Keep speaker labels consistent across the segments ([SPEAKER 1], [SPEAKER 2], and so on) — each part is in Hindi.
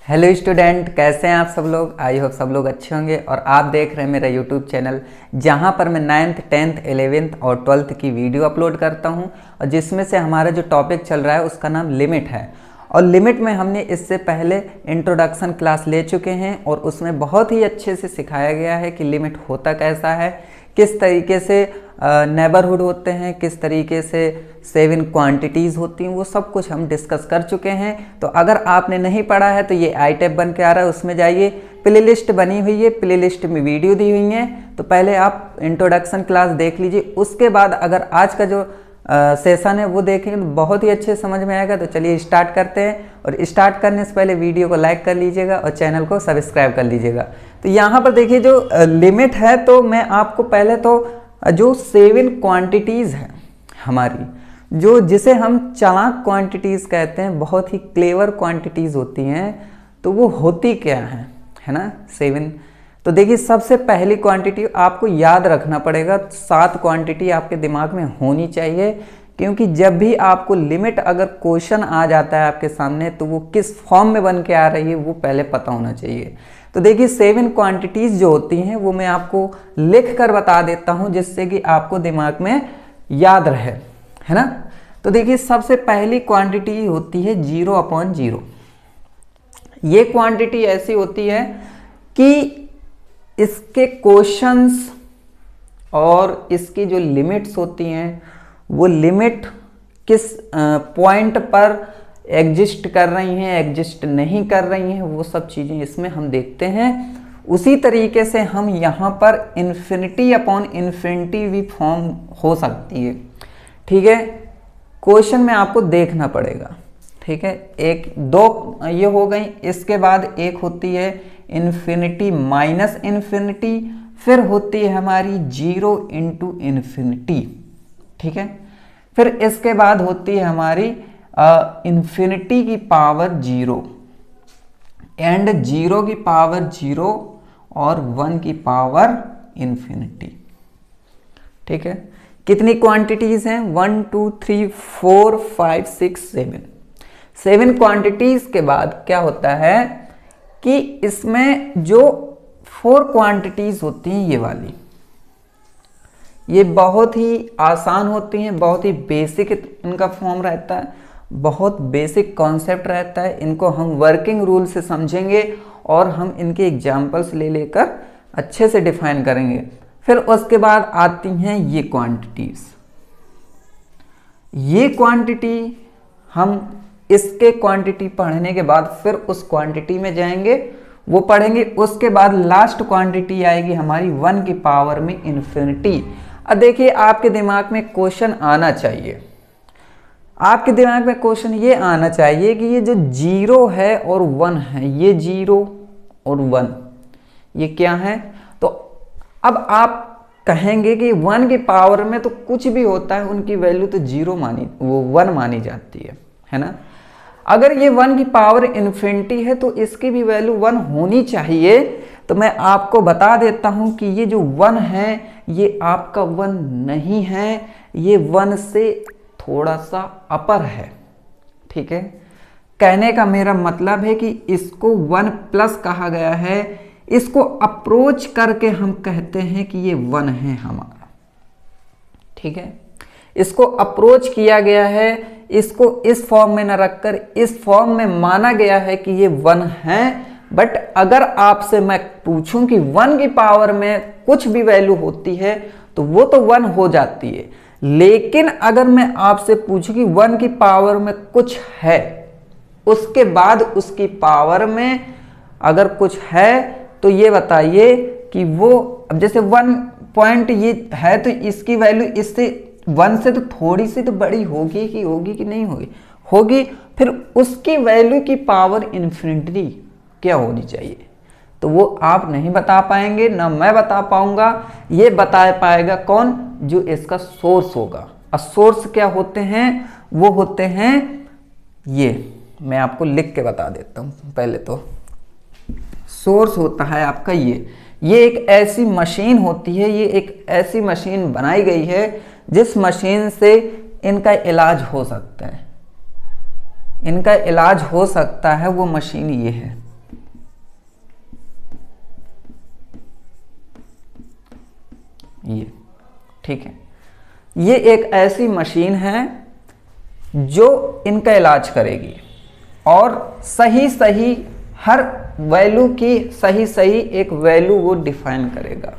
[SPEAKER 1] हेलो स्टूडेंट, कैसे हैं आप सब लोग। आई होप सब लोग अच्छे होंगे और आप देख रहे हैं मेरा यूट्यूब चैनल जहां पर मैं 9th 10th 11th और 12th की वीडियो अपलोड करता हूं और जिसमें से हमारा जो टॉपिक चल रहा है उसका नाम लिमिट है। और लिमिट में हमने इससे पहले इंट्रोडक्शन क्लास ले चुके हैं और उसमें बहुत ही अच्छे से सिखाया गया है कि लिमिट होता कैसा है, किस तरीके से नेबरहुड होते हैं, किस तरीके से 7 क्वांटिटीज़ होती हैं, वो सब कुछ हम डिस्कस कर चुके हैं। तो अगर आपने नहीं पढ़ा है तो ये आई टैब बन के आ रहा है, उसमें जाइए, प्ले लिस्ट बनी हुई है, प्ले लिस्ट में वीडियो दी हुई है। तो पहले आप इंट्रोडक्शन क्लास देख लीजिए, उसके बाद अगर आज का जो सेशन है वो देखेंगे तो बहुत ही अच्छे समझ में आएगा। तो चलिए स्टार्ट करते हैं और स्टार्ट करने से पहले वीडियो को लाइक कर लीजिएगा और चैनल को सब्सक्राइब कर लीजिएगा। तो यहाँ पर देखिए जो लिमिट है, तो मैं आपको पहले तो जो 7 क्वांटिटीज़ हैं हमारी, जो जिसे हम चालाक क्वांटिटीज़ कहते हैं, बहुत ही क्लेवर क्वांटिटीज़ होती हैं, तो वो होती क्या है ना 7। तो देखिए सबसे पहली क्वांटिटी आपको याद रखना पड़ेगा, 7 क्वांटिटी आपके दिमाग में होनी चाहिए, क्योंकि जब भी आपको लिमिट अगर क्वेश्चन आ जाता है आपके सामने तो वो किस फॉर्म में बन के आ रही है वो पहले पता होना चाहिए। तो देखिए 7 क्वांटिटीज़ जो होती हैं वो मैं आपको लिख कर बता देता हूं जिससे कि आपको दिमाग में याद रहे, है ना। तो देखिए सबसे पहली क्वांटिटी होती है 0/0। ये क्वांटिटी ऐसी होती है कि इसके क्वेश्चंस और इसकी जो लिमिट्स होती हैं वो लिमिट किस पॉइंट पर एग्जिस्ट कर रही हैं, एग्जिस्ट नहीं कर रही हैं, वो सब चीज़ें इसमें हम देखते हैं। उसी तरीके से हम यहाँ पर इन्फिनिटी अपॉन इन्फिनिटी भी फॉर्म हो सकती है, ठीक है। क्वेश्चन में आपको देखना पड़ेगा, ठीक है। एक दो ये हो गई, इसके बाद एक होती है इन्फिनिटी माइनस इन्फिनिटी, फिर होती है हमारी 0 इंटू इन्फिनिटी, ठीक है। फिर इसके बाद होती है हमारी इन्फिनिटी की पावर 0 एंड 0 की पावर 0 और 1 की पावर इन्फिनिटी, ठीक है। कितनी क्वांटिटीज हैं? 1 2 3 4 5 6 7 क्वांटिटीज के बाद क्या होता है कि इसमें जो 4 क्वांटिटीज होती हैं, ये वाली, ये बहुत ही आसान होती हैं, बहुत ही बेसिक इनका फॉर्म रहता है, बहुत बेसिक कॉन्सेप्ट रहता है। इनको हम वर्किंग रूल से समझेंगे और हम इनके एग्जाम्पल्स ले लेकर अच्छे से डिफाइन करेंगे। फिर उसके बाद आती हैं ये क्वांटिटीज। ये क्वांटिटी हम इसके क्वांटिटी पढ़ने के बाद फिर उस क्वांटिटी में जाएंगे, वो पढ़ेंगे। उसके बाद लास्ट क्वांटिटी आएगी हमारी 1 की पावर में इन्फिनिटी। अब देखिए आपके दिमाग में क्वेश्चन आना चाहिए, आपके दिमाग में क्वेश्चन ये आना चाहिए कि ये जो 0 है और 1 है, ये 0 और 1 ये क्या है। तो अब आप कहेंगे कि 1 की पावर में तो कुछ भी होता है उनकी वैल्यू तो 1 मानी जाती है ना। अगर ये 1 की पावर इन्फिनिटी है तो इसकी भी वैल्यू 1 होनी चाहिए। तो मैं आपको बता देता हूं कि ये जो 1 है ये आपका 1 नहीं है, ये 1 से थोड़ा सा अपर है, ठीक है। कहने का मेरा मतलब है कि इसको 1 प्लस कहा गया है, इसको अप्रोच करके हम कहते हैं कि ये 1 है हमारा, ठीक है। इसको अप्रोच किया गया है, इसको इस फॉर्म में न रखकर इस फॉर्म में माना गया है कि ये 1 है। बट अगर आपसे मैं पूछूं कि 1 की पावर में कुछ भी वैल्यू होती है तो वो तो 1 हो जाती है, लेकिन अगर मैं आपसे पूछूं कि 1 की पावर में कुछ है, उसके बाद उसकी पावर में अगर कुछ है तो ये बताइए कि वो, अब जैसे 1 पॉइंट ये है तो इसकी वैल्यू इससे 1 से तो थोड़ी सी तो बड़ी होगी कि नहीं होगी, होगी। फिर उसकी वैल्यू की पावर इन्फिनिटी क्या होनी चाहिए, तो वो आप नहीं बता पाएंगे, ना मैं बता पाऊंगा। ये बता पाएगा कौन? जो इसका सोर्स होगा। और सोर्स क्या होते हैं? वो होते हैं ये, मैं आपको लिख के बता देता हूं। पहले तो सोर्स होता है आपका ये एक ऐसी मशीन होती है, ये एक ऐसी मशीन बनाई गई है जिस मशीन से इनका इलाज हो सकता है, इनका इलाज हो सकता है, वो मशीन ये है, ठीक है। ये एक ऐसी मशीन है जो इनका इलाज करेगी और सही सही हर वैल्यू की सही सही एक वैल्यू वो डिफाइन करेगा,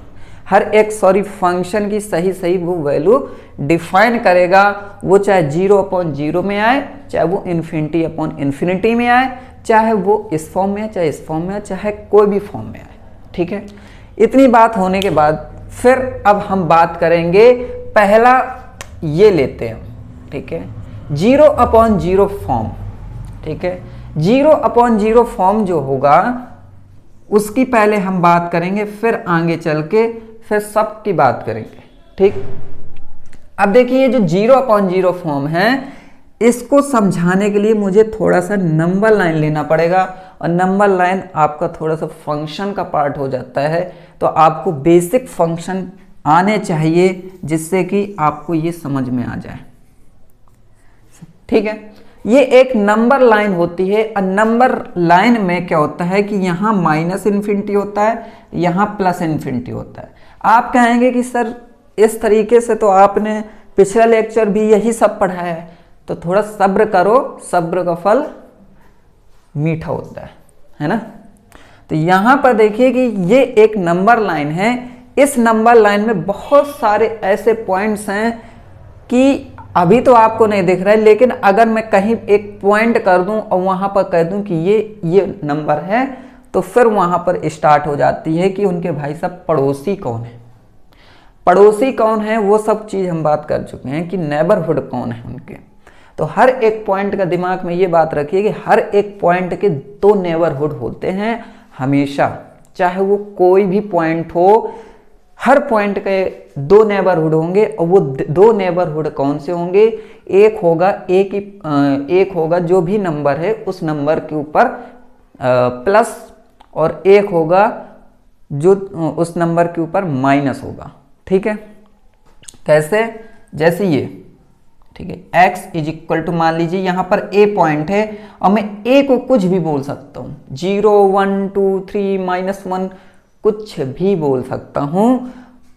[SPEAKER 1] हर एक फंक्शन की सही सही वो वैल्यू डिफाइन करेगा। वो चाहे 0/0 में आए, चाहे वो ∞/∞ में आए, चाहे वो इस फॉर्म में आए, चाहे इस फॉर्म में आए, चाहे कोई भी फॉर्म में आए। ठीक है, इतनी बात होने के बाद फिर अब हम बात करेंगे, पहला ये लेते हैं, ठीक है, 0/0 फॉर्म। ठीक है, 0/0 फॉर्म जो होगा उसकी पहले हम बात करेंगे, फिर आगे चल के फिर सब की बात करेंगे। ठीक, अब देखिए जो 0/0 फॉर्म है इसको समझाने के लिए मुझे थोड़ा सा नंबर लाइन लेना पड़ेगा, और नंबर लाइन आपका थोड़ा सा फंक्शन का पार्ट हो जाता है, तो आपको बेसिक फंक्शन आने चाहिए जिससे कि आपको ये समझ में आ जाए। ठीक है, ये एक नंबर लाइन होती है, और नंबर लाइन में क्या होता है कि यहाँ -∞ होता है, यहाँ +∞ होता है। आप कहेंगे कि सर इस तरीके से तो आपने पिछला लेक्चर भी यही सब पढ़ा है, तो थोड़ा सब्र करो, सब्र का फल मीठा होता है ना। तो यहाँ पर देखिए कि ये एक नंबर लाइन है, इस नंबर लाइन में बहुत सारे ऐसे पॉइंट्स हैं कि अभी तो आपको नहीं दिख रहा है, लेकिन अगर मैं कहीं एक पॉइंट कर दूं और वहां पर कह दूं कि ये नंबर है, तो फिर वहां पर स्टार्ट हो जाती है कि उनके भाई साहब पड़ोसी कौन है, पड़ोसी कौन है, वो सब चीज हम बात कर चुके हैं कि नेबरहुड कौन है उनके। तो हर एक पॉइंट का दिमाग में ये बात रखिए कि हर एक पॉइंट के 2 नेबरहुड होते हैं हमेशा, चाहे वो कोई भी पॉइंट हो, हर पॉइंट के 2 नेबरहुड होंगे, और वो 2 नेबरहुड कौन से होंगे, एक होगा जो भी नंबर है उस नंबर के ऊपर प्लस, और एक होगा जो उस नंबर के ऊपर माइनस होगा। ठीक है, कैसे, जैसे ये, ठीक है, x = मान लीजिए यहाँ पर a पॉइंट है, और मैं a को कुछ भी बोल सकता हूँ, 0 1 2 3 -1 कुछ भी बोल सकता हूं।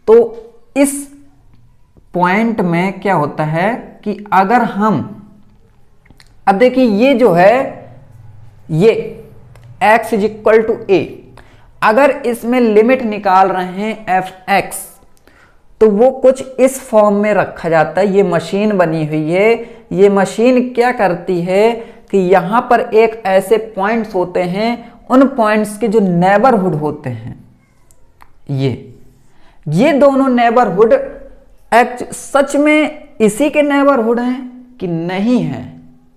[SPEAKER 1] तो इस पॉइंट में क्या होता है कि अगर हम, अब देखिए ये जो है ये x = a, अगर इसमें लिमिट निकाल रहे हैं f(x), तो वो कुछ इस फॉर्म में रखा जाता है। ये मशीन बनी हुई है, ये मशीन क्या करती है कि यहां पर एक ऐसे पॉइंट्स होते हैं, उन पॉइंट्स के जो नेबरहुड होते हैं, ये दोनों नेबरहुड सच में इसी के नेबरहुड हैं कि नहीं है।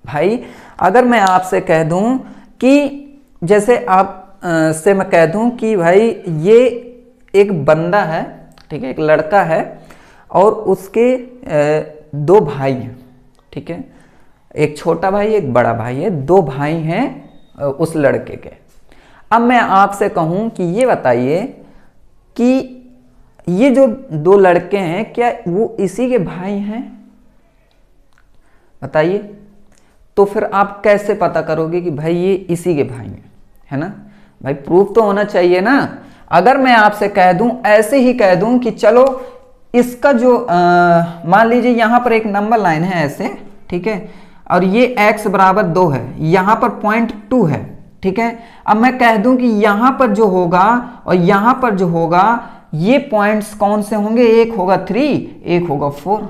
[SPEAKER 1] भाई अगर मैं आपसे कह दूं कि जैसे आप से मैं कह दूं कि भाई ये एक बंदा है, ठीक है, एक लड़का है, और उसके 2 भाई हैं, ठीक है, एक छोटा भाई एक बड़ा भाई है, 2 भाई हैं उस लड़के के। अब मैं आपसे कहूं कि ये बताइए कि ये जो 2 लड़के हैं क्या वो इसी के भाई हैं, बताइए। तो फिर आप कैसे पता करोगे कि भाई ये इसी के भाई हैं, है ना। भाई प्रूफ तो होना चाहिए ना। अगर मैं आपसे कह दूं, ऐसे ही कह दूं कि चलो इसका जो मान लीजिए यहां पर एक नंबर लाइन है ऐसे, ठीक है, और ये x = 2 है, यहां पर 0.2 है, ठीक है। अब मैं कह दूं कि यहां पर जो होगा और यहां पर जो होगा, ये पॉइंट्स कौन से होंगे, एक होगा 3, एक होगा 4।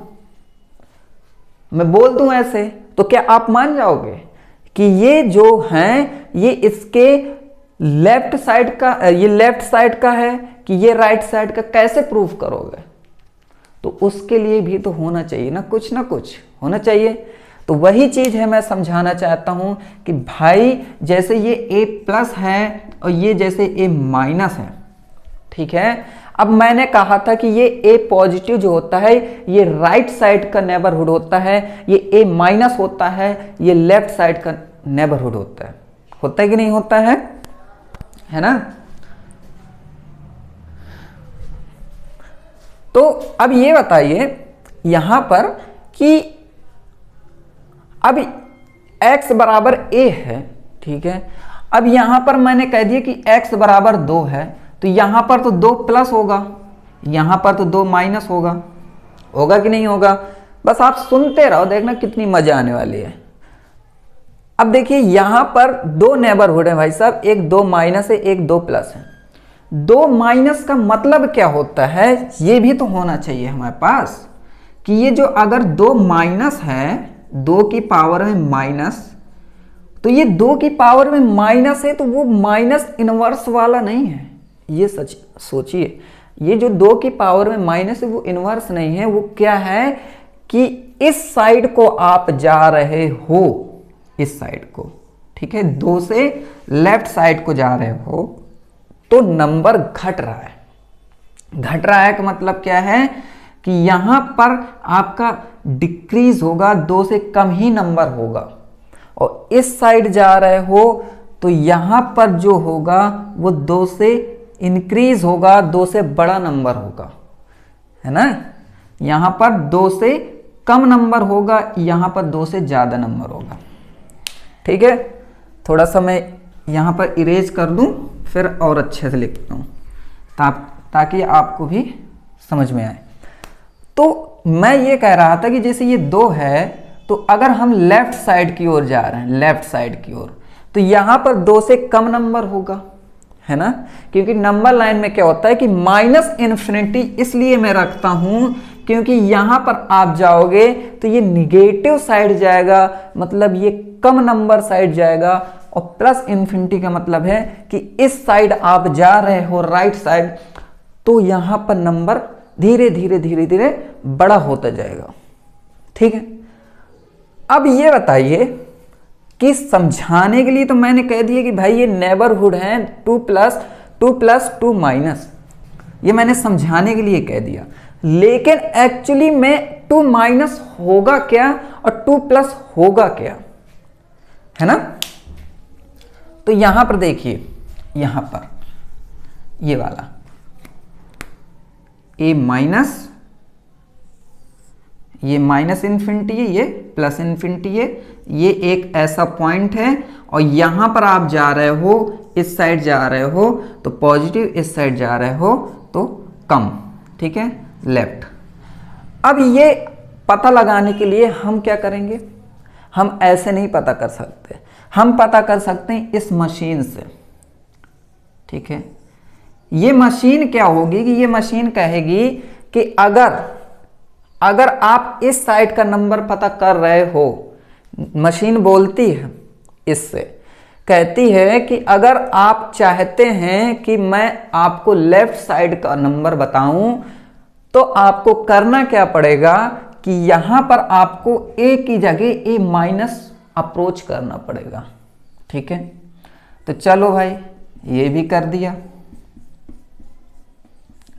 [SPEAKER 1] मैं बोल दूं ऐसे, तो क्या आप मान जाओगे कि ये जो हैं ये इसके लेफ्ट साइड का, ये लेफ्ट साइड का है कि ये राइट साइड का, कैसे प्रूफ करोगे। तो उसके लिए भी तो होना चाहिए ना कुछ होना चाहिए। तो वही चीज है मैं समझाना चाहता हूं कि भाई जैसे ये a+ है और ये जैसे a- है, ठीक है। अब मैंने कहा था कि ये a+ जो होता है ये राइट साइड का नेबरहुड होता है, ये a- होता है ये लेफ्ट साइड का नेबरहुड होता है कि नहीं होता है ना। तो अब ये बताइए यहां पर कि अब x = a है, ठीक है। अब यहां पर मैंने कह दिया कि x = 2 है, तो यहां पर तो 2+ होगा, यहां पर तो 2- होगा, होगा कि नहीं होगा? बस आप सुनते रहो, देखना कितनी मजा आने वाली है। अब देखिए यहां पर दो नेबरहुड है भाई साहब, एक 2 माइनस है, एक 2 प्लस है। 2 माइनस का मतलब क्या होता है, ये भी तो होना चाहिए हमारे पास कि ये जो अगर 2 माइनस है, 2 की पावर में माइनस, तो ये 2 की पावर में माइनस है तो वो माइनस इनवर्स वाला नहीं है। ये सच सोचिए, ये जो 2 की पावर में माइनस है वो इनवर्स नहीं है, वो क्या है कि इस साइड को आप जा रहे हो, इस साइड को, ठीक है, 2 से लेफ्ट साइड को जा रहे हो तो नंबर घट रहा है। घट रहा है का मतलब क्या है कि यहां पर आपका डिक्रीज होगा, 2 से कम ही नंबर होगा। और इस साइड जा रहे हो तो यहां पर जो होगा वो 2 से इंक्रीज होगा, 2 से बड़ा नंबर होगा, है ना। यहां पर 2 से कम नंबर होगा, यहां पर 2 से ज्यादा नंबर होगा। ठीक है, थोड़ा सा मैं यहां पर इरेज कर दूं, फिर और अच्छे से लिखता हूं ताकि आपको भी समझ में आए। तो मैं ये कह रहा था कि जैसे ये 2 है, तो अगर हम लेफ्ट साइड की ओर जा रहे हैं, लेफ्ट साइड की ओर, तो यहां पर 2 से कम नंबर होगा, है ना। क्योंकि नंबर लाइन में क्या होता है कि माइनस इन्फिनिटी इसलिए मैं रखता हूं क्योंकि यहां पर आप जाओगे तो ये निगेटिव साइड जाएगा, मतलब ये कम नंबर साइड जाएगा। और प्लस इन्फिनिटी का मतलब है कि इस साइड आप जा रहे हो, राइट साइड, तो यहां पर नंबर धीरे धीरे धीरे धीरे बड़ा होता जाएगा। ठीक है, अब ये बताइए कि समझाने के लिए तो मैंने कह दिया कि भाई ये नेबरहुड है 2 प्लस 2 माइनस, ये मैंने समझाने के लिए कह दिया। लेकिन एक्चुअली में 2 माइनस होगा क्या और 2 प्लस होगा क्या, है ना। तो यहां पर देखिए, यहां पर ये वाला ए माइनस, ये माइनस इन्फिनिटी है, ये प्लस इन्फिनिटी है, ये एक ऐसा पॉइंट है। और यहां पर आप जा रहे हो, इस साइड जा रहे हो तो पॉजिटिव, इस साइड जा रहे हो तो कम, ठीक है, लेफ्ट। अब ये पता लगाने के लिए हम क्या करेंगे, हम ऐसे नहीं पता कर सकते, हम पता कर सकते हैं इस मशीन से। ठीक है, ये मशीन क्या होगी कि ये मशीन कहेगी कि अगर आप इस साइड का नंबर पता कर रहे हो, मशीन बोलती है इससे, कहती है कि अगर आप चाहते हैं कि मैं आपको लेफ्ट साइड का नंबर बताऊं तो आपको करना क्या पड़ेगा कि यहां पर आपको ए की जगह ए माइनस अप्रोच करना पड़ेगा। ठीक है, तो चलो भाई ये भी कर दिया,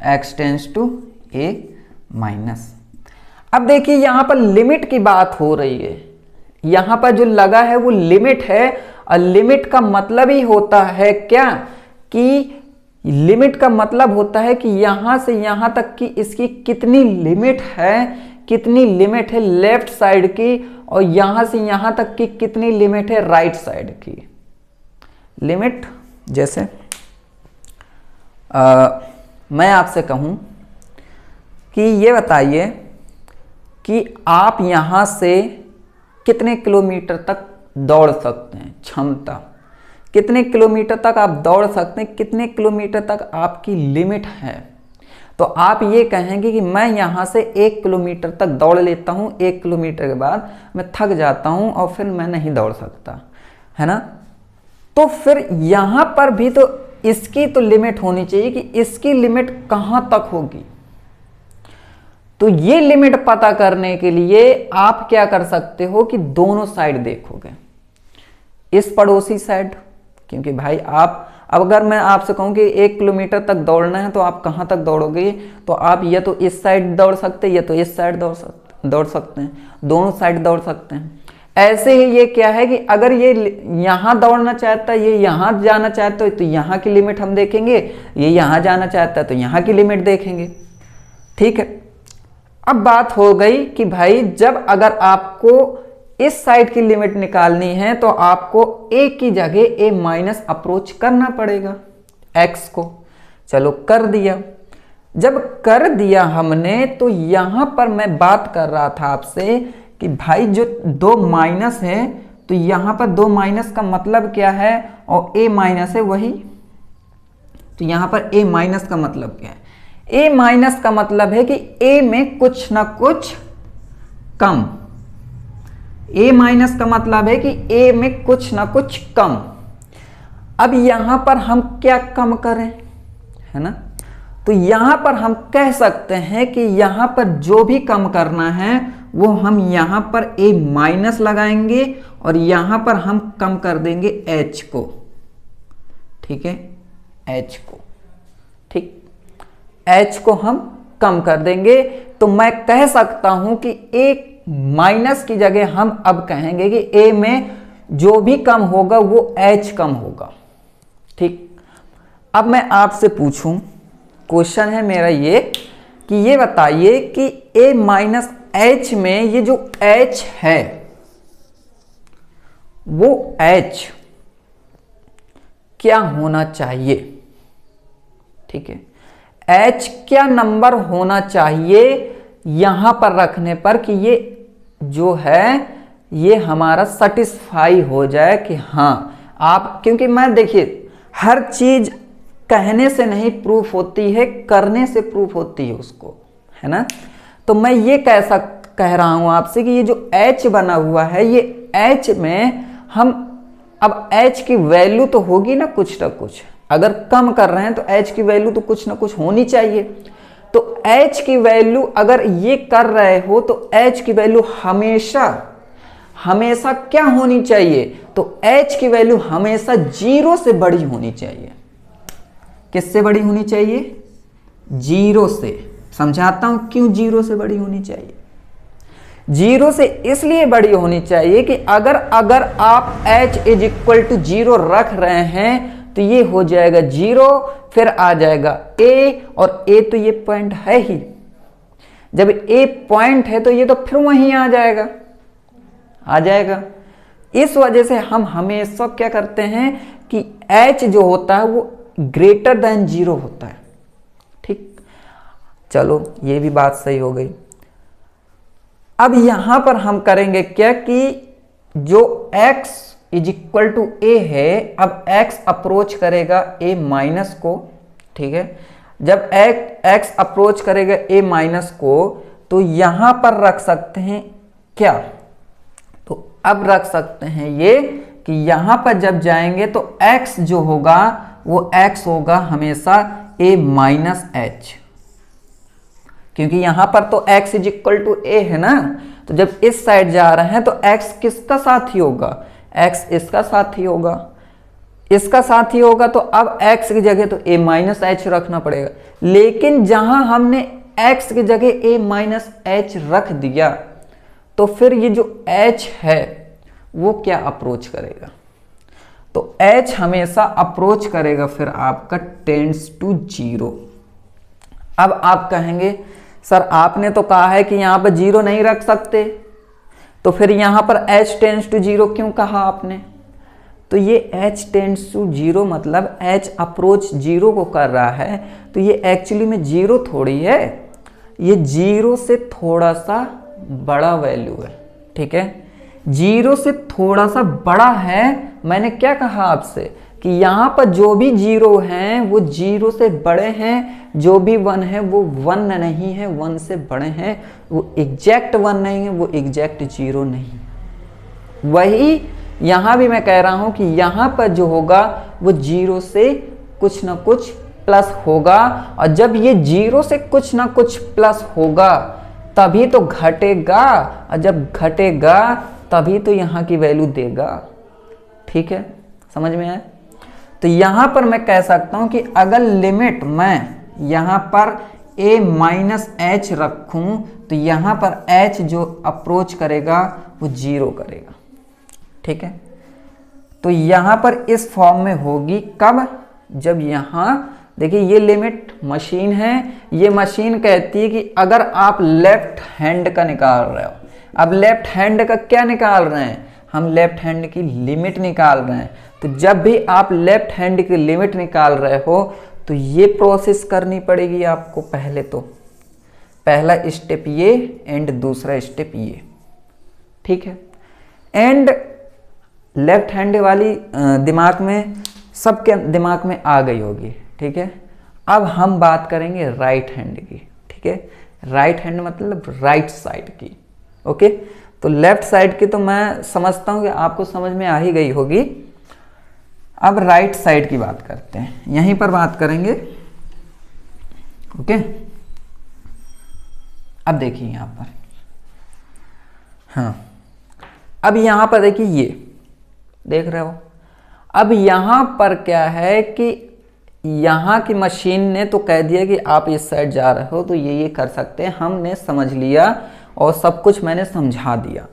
[SPEAKER 1] x tends to a minus. अब देखिए यहां पर लिमिट की बात हो रही है, यहां पर जो लगा है वो लिमिट है। और लिमिट का मतलब ही होता है क्या कि लिमिट का मतलब होता है कि यहां से यहां तक की इसकी कितनी लिमिट है, कितनी लिमिट है लेफ्ट साइड की, और यहां से यहां तक की कितनी लिमिट है राइट साइड की। लिमिट जैसे मैं आपसे कहूं कि ये बताइए कि आप यहां से कितने किलोमीटर तक दौड़ सकते हैं, क्षमता कितने किलोमीटर तक आप दौड़ सकते हैं, कितने किलोमीटर तक आपकी लिमिट है। तो आप ये कहेंगे कि मैं यहां से 1 किलोमीटर तक दौड़ लेता हूं, 1 किलोमीटर के बाद मैं थक जाता हूं और फिर मैं नहीं दौड़ सकता, है ना। तो फिर यहां पर भी तो इसकी तो लिमिट होनी चाहिए कि इसकी लिमिट कहां तक होगी। तो ये लिमिट पता करने के लिए आप क्या कर सकते हो कि दोनों साइड देखोगे, इस पड़ोसी साइड, क्योंकि भाई आप, अब अगर मैं आपसे कहूं कि 1 किलोमीटर तक दौड़ना है तो आप कहां तक दौड़ोगे, तो आप या तो इस साइड दौड़ सकते हैं या तो इस साइड दौड़ सकते हैं, दोनों साइड दौड़ सकते हैं। ऐसे ही ये क्या है कि अगर ये यहां दौड़ना चाहता है, ये यहां जाना चाहता है तो यहां की लिमिट हम देखेंगे, ये यहां जाना चाहता है तो यहां की लिमिट देखेंगे। ठीक है, अब बात हो गई कि भाई जब अगर आपको इस साइड की लिमिट निकालनी है तो आपको ए की जगह ए माइनस अप्रोच करना पड़ेगा x को। चलो कर दिया। जब कर दिया हमने तो यहां पर मैं बात कर रहा था आपसे कि भाई जो 2 माइनस है तो यहां पर 2 माइनस का मतलब क्या है और a माइनस है वही, तो यहां पर a माइनस का मतलब क्या है? a माइनस का मतलब है कि a में कुछ ना कुछ कम। a माइनस का मतलब है कि a में कुछ ना कुछ कम। अब यहां पर हम क्या कम करें, है ना? तो यहां पर हम कह सकते हैं कि यहां पर जो भी कम करना है वो हम यहां पर a माइनस लगाएंगे और यहां पर हम कम कर देंगे h को, ठीक है, h को, ठीक, h को हम कम कर देंगे। तो मैं कह सकता हूं कि a माइनस की जगह हम अब कहेंगे कि a में जो भी कम होगा वो h कम होगा, ठीक। अब मैं आपसे पूछूं, क्वेश्चन है मेरा ये कि ये बताइए कि a माइनस h में ये जो h है वो h क्या होना चाहिए, ठीक है, h क्या नंबर होना चाहिए यहां पर रखने पर कि ये जो है ये हमारा सेटिस्फाई हो जाए कि हाँ आप, क्योंकि मैं देखिए हर चीज कहने से नहीं प्रूफ होती है, करने से प्रूफ होती है उसको, है ना। तो मैं ये कह रहा हूं आपसे कि ये जो h बना हुआ है ये h में हम अब h की वैल्यू तो होगी ना कुछ, अगर कम कर रहे हैं तो h की वैल्यू तो कुछ ना कुछ होनी चाहिए। तो h की वैल्यू अगर ये कर रहे हो तो h की वैल्यू हमेशा क्या होनी चाहिए, तो h की वैल्यू हमेशा 0 से बड़ी होनी चाहिए। किससे बड़ी होनी चाहिए? 0 से। समझाता हूं क्यों 0 से बड़ी होनी चाहिए। 0 से इसलिए बड़ी होनी चाहिए कि अगर आप h इज इक्वल टू 0 रख रहे हैं तो ये हो जाएगा 0, फिर आ जाएगा a, और a तो ये पॉइंट है ही, जब a पॉइंट है तो ये तो फिर वहीं आ जाएगा। इस वजह से हम हमेशा क्या करते हैं कि h जो होता है वो ग्रेटर देन 0 होता है, ठीक। चलो ये भी बात सही हो गई। अब यहां पर हम करेंगे क्या कि जो x is equal to a है, अब x अप्रोच करेगा a माइनस को, ठीक है। जब x अप्रोच करेगा a माइनस को तो यहां पर रख सकते हैं क्या, तो अब रख सकते हैं ये कि यहां पर जब जाएंगे तो x जो होगा वो x होगा हमेशा a माइनस h, क्योंकि यहां पर तो x is equal to a है ना। तो जब इस साइड जा रहे हैं तो x किसका साथी होगा, x इसका साथी होगा, इसका साथी होगा। तो अब x की जगह तो a माइनस h रखना पड़ेगा, लेकिन जहां हमने x की जगह a माइनस h रख दिया तो फिर ये जो h है वो क्या अप्रोच करेगा, तो h हमेशा अप्रोच करेगा फिर आपका टेंड्स टू 0। अब आप कहेंगे सर आपने तो कहा है कि यहां पर 0 नहीं रख सकते, तो फिर यहां पर h टेंड्स टू 0 क्यों कहा आपने, तो ये h टेंड्स टू 0 मतलब h अप्रोच 0 को कर रहा है, तो ये एक्चुअली में 0 थोड़ी है, ये 0 से थोड़ा सा बड़ा वैल्यू है, ठीक है, 0 से थोड़ा सा बड़ा है। मैंने क्या कहा आपसे कि यहां पर जो भी 0 हैं वो 0 से बड़े हैं, जो भी 1 है वो 1 नहीं है, 1 से बड़े हैं, वो एग्जैक्ट 1 नहीं है, वो एग्जैक्ट 0 नहीं। वही यहां भी मैं कह रहा हूं कि यहां पर जो होगा वो 0 से कुछ ना कुछ प्लस होगा, और जब ये 0 से कुछ ना कुछ प्लस होगा तभी तो घटेगा, और जब घटेगा तभी तो यहां की वैल्यू देगा, ठीक है, समझ में आया। तो यहां पर मैं कह सकता हूं कि अगर लिमिट मैं यहां पर a माइनस h रखूं तो यहां पर h जो अप्रोच करेगा वो 0 करेगा, ठीक है। तो यहां पर इस फॉर्म में होगी कब, जब यहां देखिए ये लिमिट मशीन है, ये मशीन कहती है कि अगर आप लेफ्ट हैंड का निकाल रहे हो, अब लेफ्ट हैंड का क्या निकाल रहे हैं, हम लेफ्ट हैंड की लिमिट निकाल रहे हैं। तो जब भी आप लेफ्ट हैंड की लिमिट निकाल रहे हो तो ये प्रोसेस करनी पड़ेगी आपको पहले। तो पहला स्टेप ये एंड दूसरा स्टेप ये, ठीक है। एंड लेफ्ट हैंड वाली दिमाग में, सबके दिमाग में आ गई होगी, ठीक है। अब हम बात करेंगे राइट हैंड की, ठीक है। राइट हैंड मतलब राइट साइड की, ओके। तो लेफ्ट साइड की तो मैं समझता हूं कि आपको समझ में आ ही गई होगी। अब राइट साइड की बात करते हैं, यहीं पर बात करेंगे, ओके। अब देखिए यहां पर, हाँ, अब यहां पर देखिए, ये देख रहे हो। अब यहां पर क्या है कि यहाँ की मशीन ने तो कह दिया कि आप इस साइड जा रहे हो तो ये कर सकते हैं, हमने समझ लिया और सब कुछ मैंने समझा दिया।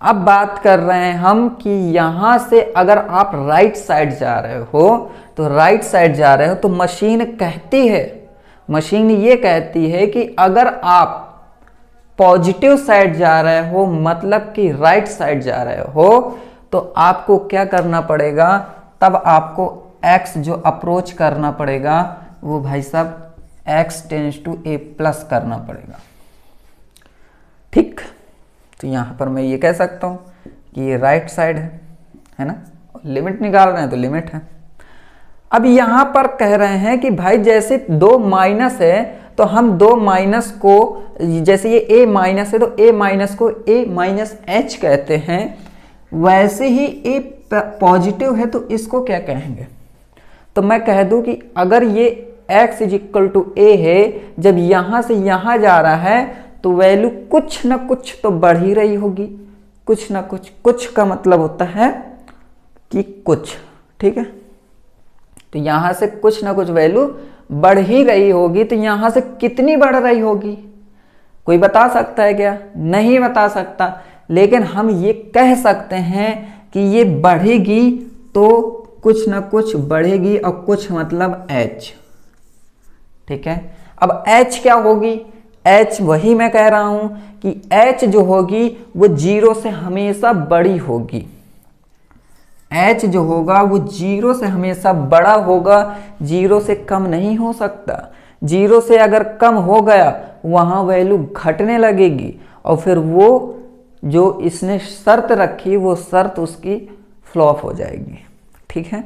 [SPEAKER 1] अब बात कर रहे हैं हम कि यहाँ से अगर आप राइट साइड जा रहे हो, तो राइट साइड जा रहे हो तो मशीन कहती है, मशीन ये कहती है कि अगर आप पॉजिटिव साइड जा रहे हो, मतलब कि राइट साइड जा रहे हो, तो आपको क्या करना पड़ेगा, तब आपको x जो अप्रोच करना पड़ेगा वो भाई साहब x tends to a plus करना पड़ेगा, ठीक। तो यहां पर मैं ये कह सकता हूं कि ये राइट साइड है ना। लिमिट निकाल रहे हैं तो लिमिट है। अब यहां पर कह रहे हैं कि भाई जैसे 2 माइनस है तो हम 2 माइनस को, जैसे ये a माइनस है तो a माइनस को a माइनस h कहते हैं, वैसे ही a पॉजिटिव है तो इसको क्या कहेंगे। तो मैं कह दूं कि अगर ये x is equal to a है, जब यहां से यहां जा रहा है तो वैल्यू कुछ ना कुछ तो बढ़ ही रही होगी, कुछ ना कुछ, कुछ का मतलब होता है कि कुछ, ठीक है। तो यहां से कुछ ना कुछ वैल्यू बढ़ ही रही होगी, तो यहां से कितनी बढ़ रही होगी कोई बता सकता है क्या? नहीं बता सकता, लेकिन हम ये कह सकते हैं कि ये बढ़ेगी तो कुछ ना कुछ बढ़ेगी, और कुछ मतलब h, ठीक है। अब h क्या होगी? h वही मैं कह रहा हूं कि h जो होगी वो 0 से हमेशा बड़ी होगी। h जो होगा वो 0 से हमेशा बड़ा होगा, 0 से कम नहीं हो सकता। 0 से अगर कम हो गया वहां वैल्यू घटने लगेगी, और फिर वो जो इसने शर्त रखी वो शर्त उसकी फ्लॉप हो जाएगी, ठीक है।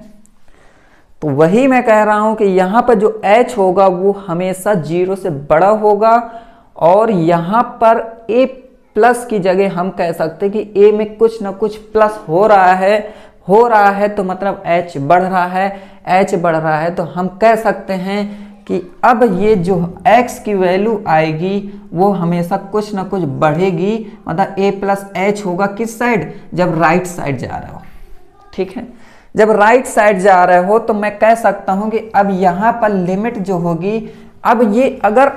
[SPEAKER 1] तो वही मैं कह रहा हूं कि यहां पर जो h होगा वो हमेशा 0 से बड़ा होगा, और यहां पर a प्लस की जगह हम कह सकते हैं कि a में कुछ ना कुछ प्लस हो रहा है तो मतलब h बढ़ रहा है, h बढ़ रहा है तो हम कह सकते हैं कि अब ये जो x की वैल्यू आएगी वो हमेशा कुछ ना कुछ बढ़ेगी, मतलब a प्लस h होगा किस साइड? जब राइट साइड जा रहे हो, ठीक है। जब राइट साइड जा रहे हो तो मैं कह सकता हूं कि अब यहां पर लिमिट जो होगी, अब ये अगर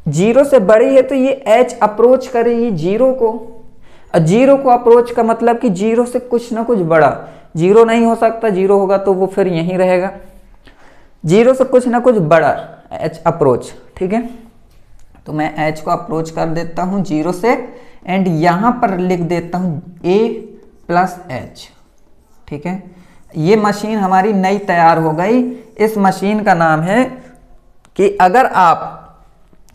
[SPEAKER 1] 0 से बड़ी है तो ये h अप्रोच करेगी 0 को, और 0 को अप्रोच का मतलब कि 0 से कुछ ना कुछ बड़ा। 0 नहीं हो सकता, 0 होगा तो वो फिर यहीं रहेगा। 0 से कुछ ना कुछ बड़ा h अप्रोच, ठीक है। तो मैं h को अप्रोच कर देता हूं 0 से, एंड यहां पर लिख देता हूं a प्लस h, ठीक है। ये मशीन हमारी नई तैयार हो गई। इस मशीन का नाम है कि अगर आप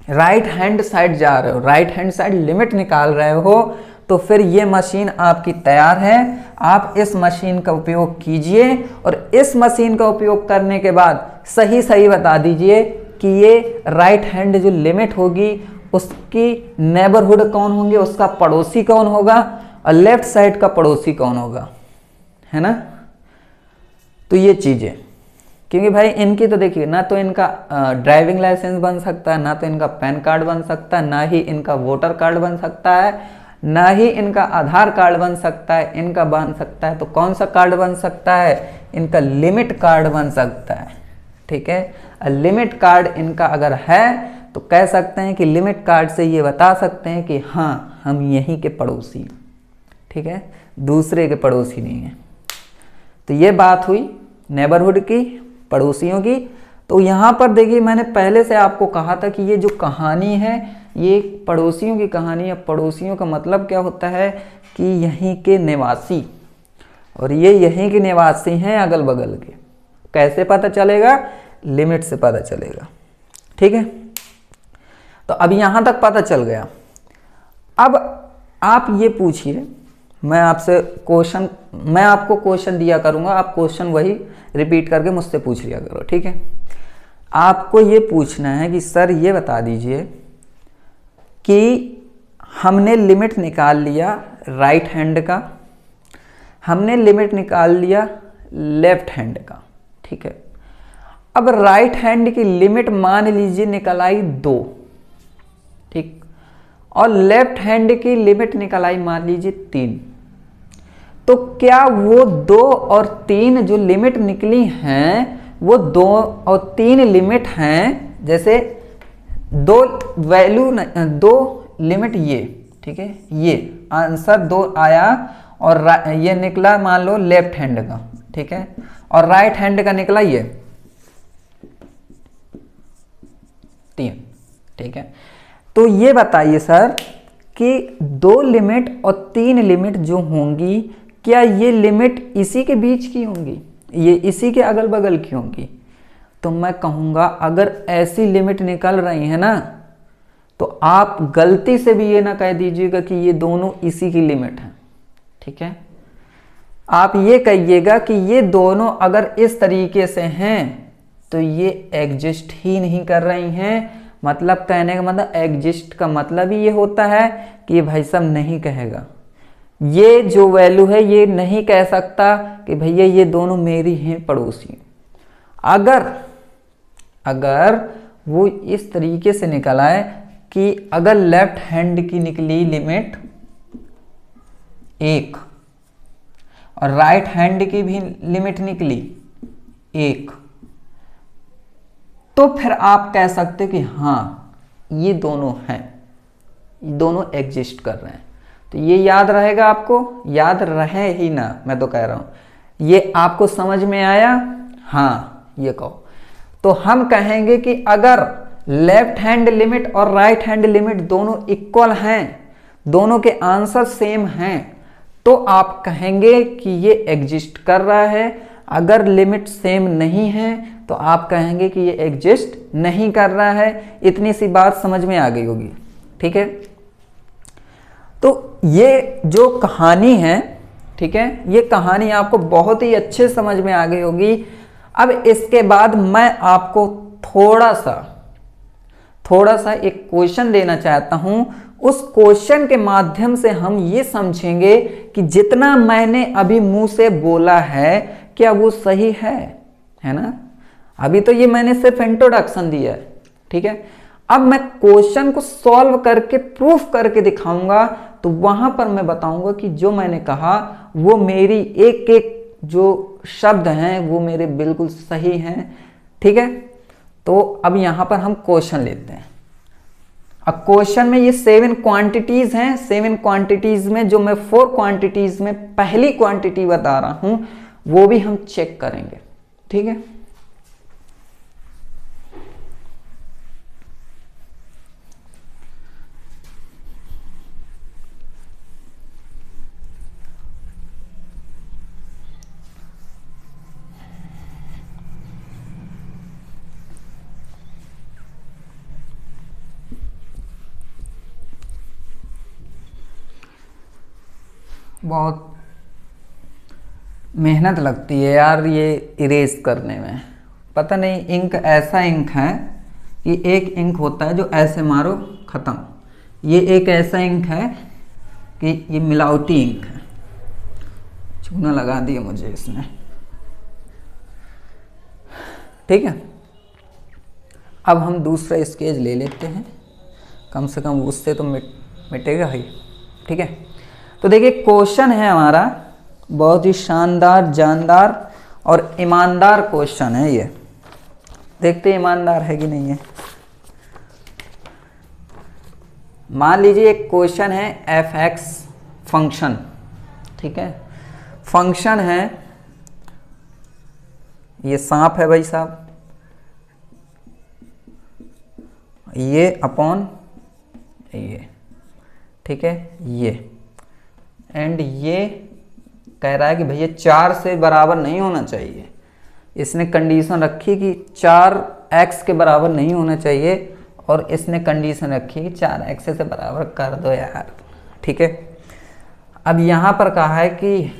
[SPEAKER 1] राइट हैंड साइड जा रहे हो, राइट हैंड साइड लिमिट निकाल रहे हो, तो फिर ये मशीन आपकी तैयार है। आप इस मशीन का उपयोग कीजिए, और इस मशीन का उपयोग करने के बाद सही सही बता दीजिए कि ये राइट हैंड जो लिमिट होगी उसकी नेबरहुड कौन होंगे, उसका पड़ोसी कौन होगा, और लेफ्ट साइड का पड़ोसी कौन होगा, है ना। तो ये चीजें, क्योंकि भाई इनकी तो देखिए, ना तो इनका ड्राइविंग लाइसेंस बन सकता है, ना तो इनका पैन कार्ड बन सकता है, ना ही इनका वोटर कार्ड बन सकता है, ना ही इनका आधार कार्ड बन सकता है। इनका बन सकता है तो कौन सा कार्ड बन सकता है? इनका लिमिट कार्ड बन सकता है, ठीक है। लिमिट कार्ड इनका अगर है तो कह सकते हैं कि लिमिट कार्ड से ये बता सकते हैं कि हाँ हम यहीं के पड़ोसी, ठीक है, दूसरे के पड़ोसी नहीं है। तो ये बात हुई नेबरहुड की, पड़ोसियों की। तो यहाँ पर देखिए, मैंने पहले से आपको कहा था कि ये जो कहानी है ये पड़ोसियों की कहानी है। पड़ोसियों का मतलब क्या होता है कि यहीं के निवासी, और ये यहीं के निवासी हैं अगल बगल के। कैसे पता चलेगा? लिमिट से पता चलेगा। ठीक है, तो अब यहाँ तक पता चल गया। अब आप ये पूछिए, मैं आपको क्वेश्चन दिया करूँगा, आप क्वेश्चन वही रिपीट करके मुझसे पूछ लिया करो। ठीक है, आपको ये पूछना है कि सर ये बता दीजिए कि हमने लिमिट निकाल लिया राइट हैंड का, हमने लिमिट निकाल लिया लेफ्ट हैंड का। ठीक है, अब राइट हैंड की लिमिट मान लीजिए निकल आई 2, ठीक, और लेफ्ट हैंड की लिमिट निकल आई मान लीजिए 3। तो क्या वो 2 और 3 जो लिमिट निकली हैं वो 2 और 3 लिमिट हैं, जैसे 2 लिमिट ये, ठीक है, ये आंसर 2 आया और ये निकला मान लो लेफ्ट हैंड का, ठीक है, और राइट हैंड का निकला ये 3। ठीक है, तो ये बताइए सर कि 2 लिमिट और 3 लिमिट जो होंगी, क्या ये लिमिट इसी के बीच की होंगी, ये इसी के अगल बगल की होंगी? तो मैं कहूँगा अगर ऐसी लिमिट निकल रही है ना, तो आप गलती से भी ये ना कह दीजिएगा कि ये दोनों इसी की लिमिट है। ठीक है, आप ये कहिएगा कि ये दोनों अगर इस तरीके से हैं तो ये एग्जिस्ट ही नहीं कर रही हैं। मतलब कहने का मतलब, एग्जिस्ट का मतलब ही ये होता है कि ये भाई साहब नहीं कहेगा, ये जो वैल्यू है ये नहीं कह सकता कि भैया ये दोनों मेरी हैं पड़ोसी। अगर वो इस तरीके से निकल आए कि अगर लेफ्ट हैंड की निकली लिमिट 1 और राइट हैंड की भी लिमिट निकली 1, तो फिर आप कह सकते कि हाँ ये दोनों हैं, ये दोनों एग्जिस्ट कर रहे हैं। तो ये याद रहेगा, आपको याद रहे ही ना, मैं तो कह रहा हूं। ये आपको समझ में आया? हाँ, ये कहो। तो हम कहेंगे कि अगर लेफ्ट हैंड लिमिट और राइट हैंड लिमिट दोनों इक्वल हैं, दोनों के आंसर सेम हैं, तो आप कहेंगे कि ये एग्जिस्ट कर रहा है। अगर लिमिट सेम नहीं है तो आप कहेंगे कि ये एग्जिस्ट नहीं कर रहा है। इतनी सी बात समझ में आ गई होगी। ठीक है, तो ये जो कहानी है, ठीक है, ये कहानी आपको बहुत ही अच्छे समझ में आ गई होगी। अब इसके बाद मैं आपको थोड़ा सा एक क्वेश्चन देना चाहता हूं। उस क्वेश्चन के माध्यम से हम ये समझेंगे कि जितना मैंने अभी मुंह से बोला है क्या वो सही है ना? अभी तो ये मैंने सिर्फ इंट्रोडक्शन दिया है। ठीक है, अब मैं क्वेश्चन को सॉल्व करके प्रूफ करके दिखाऊंगा, तो वहां पर मैं बताऊंगा कि जो मैंने कहा वो मेरी एक एक जो शब्द हैं वो मेरे बिल्कुल सही हैं। ठीक है, तो अब यहां पर हम क्वेश्चन लेते हैं। अब क्वेश्चन में ये 7 क्वांटिटीज हैं। 7 क्वांटिटीज में जो मैं 4 क्वांटिटीज में पहली क्वांटिटी बता रहा हूं वो भी हम चेक करेंगे। ठीक है, बहुत मेहनत लगती है यार ये इरेज करने में। पता नहीं, इंक ऐसा इंक है कि एक इंक होता है जो ऐसे मारो ख़त्म। ये एक ऐसा इंक है कि ये मिलावटी इंक है। चूना लगा दिया मुझे इसने। ठीक है, अब हम दूसरा स्केच ले लेते हैं, कम से कम उससे तो मिटेगा ही। ठीक है, तो देखिए क्वेश्चन है हमारा, बहुत ही शानदार, जानदार और ईमानदार क्वेश्चन है ये। देखते हैं ईमानदार है कि नहीं है। मान लीजिए एक क्वेश्चन है f(x) फंक्शन। ठीक है, फंक्शन है, ये सांप है भाई साहब, ये अपॉन ये, ठीक है, ये एंड ये कह रहा है कि भैया 4 से बराबर नहीं होना चाहिए। इसने कंडीशन रखी कि 4x के बराबर नहीं होना चाहिए, और इसने कंडीशन रखी कि 4x से बराबर कर दो यार। ठीक है, अब यहाँ पर कहा है कि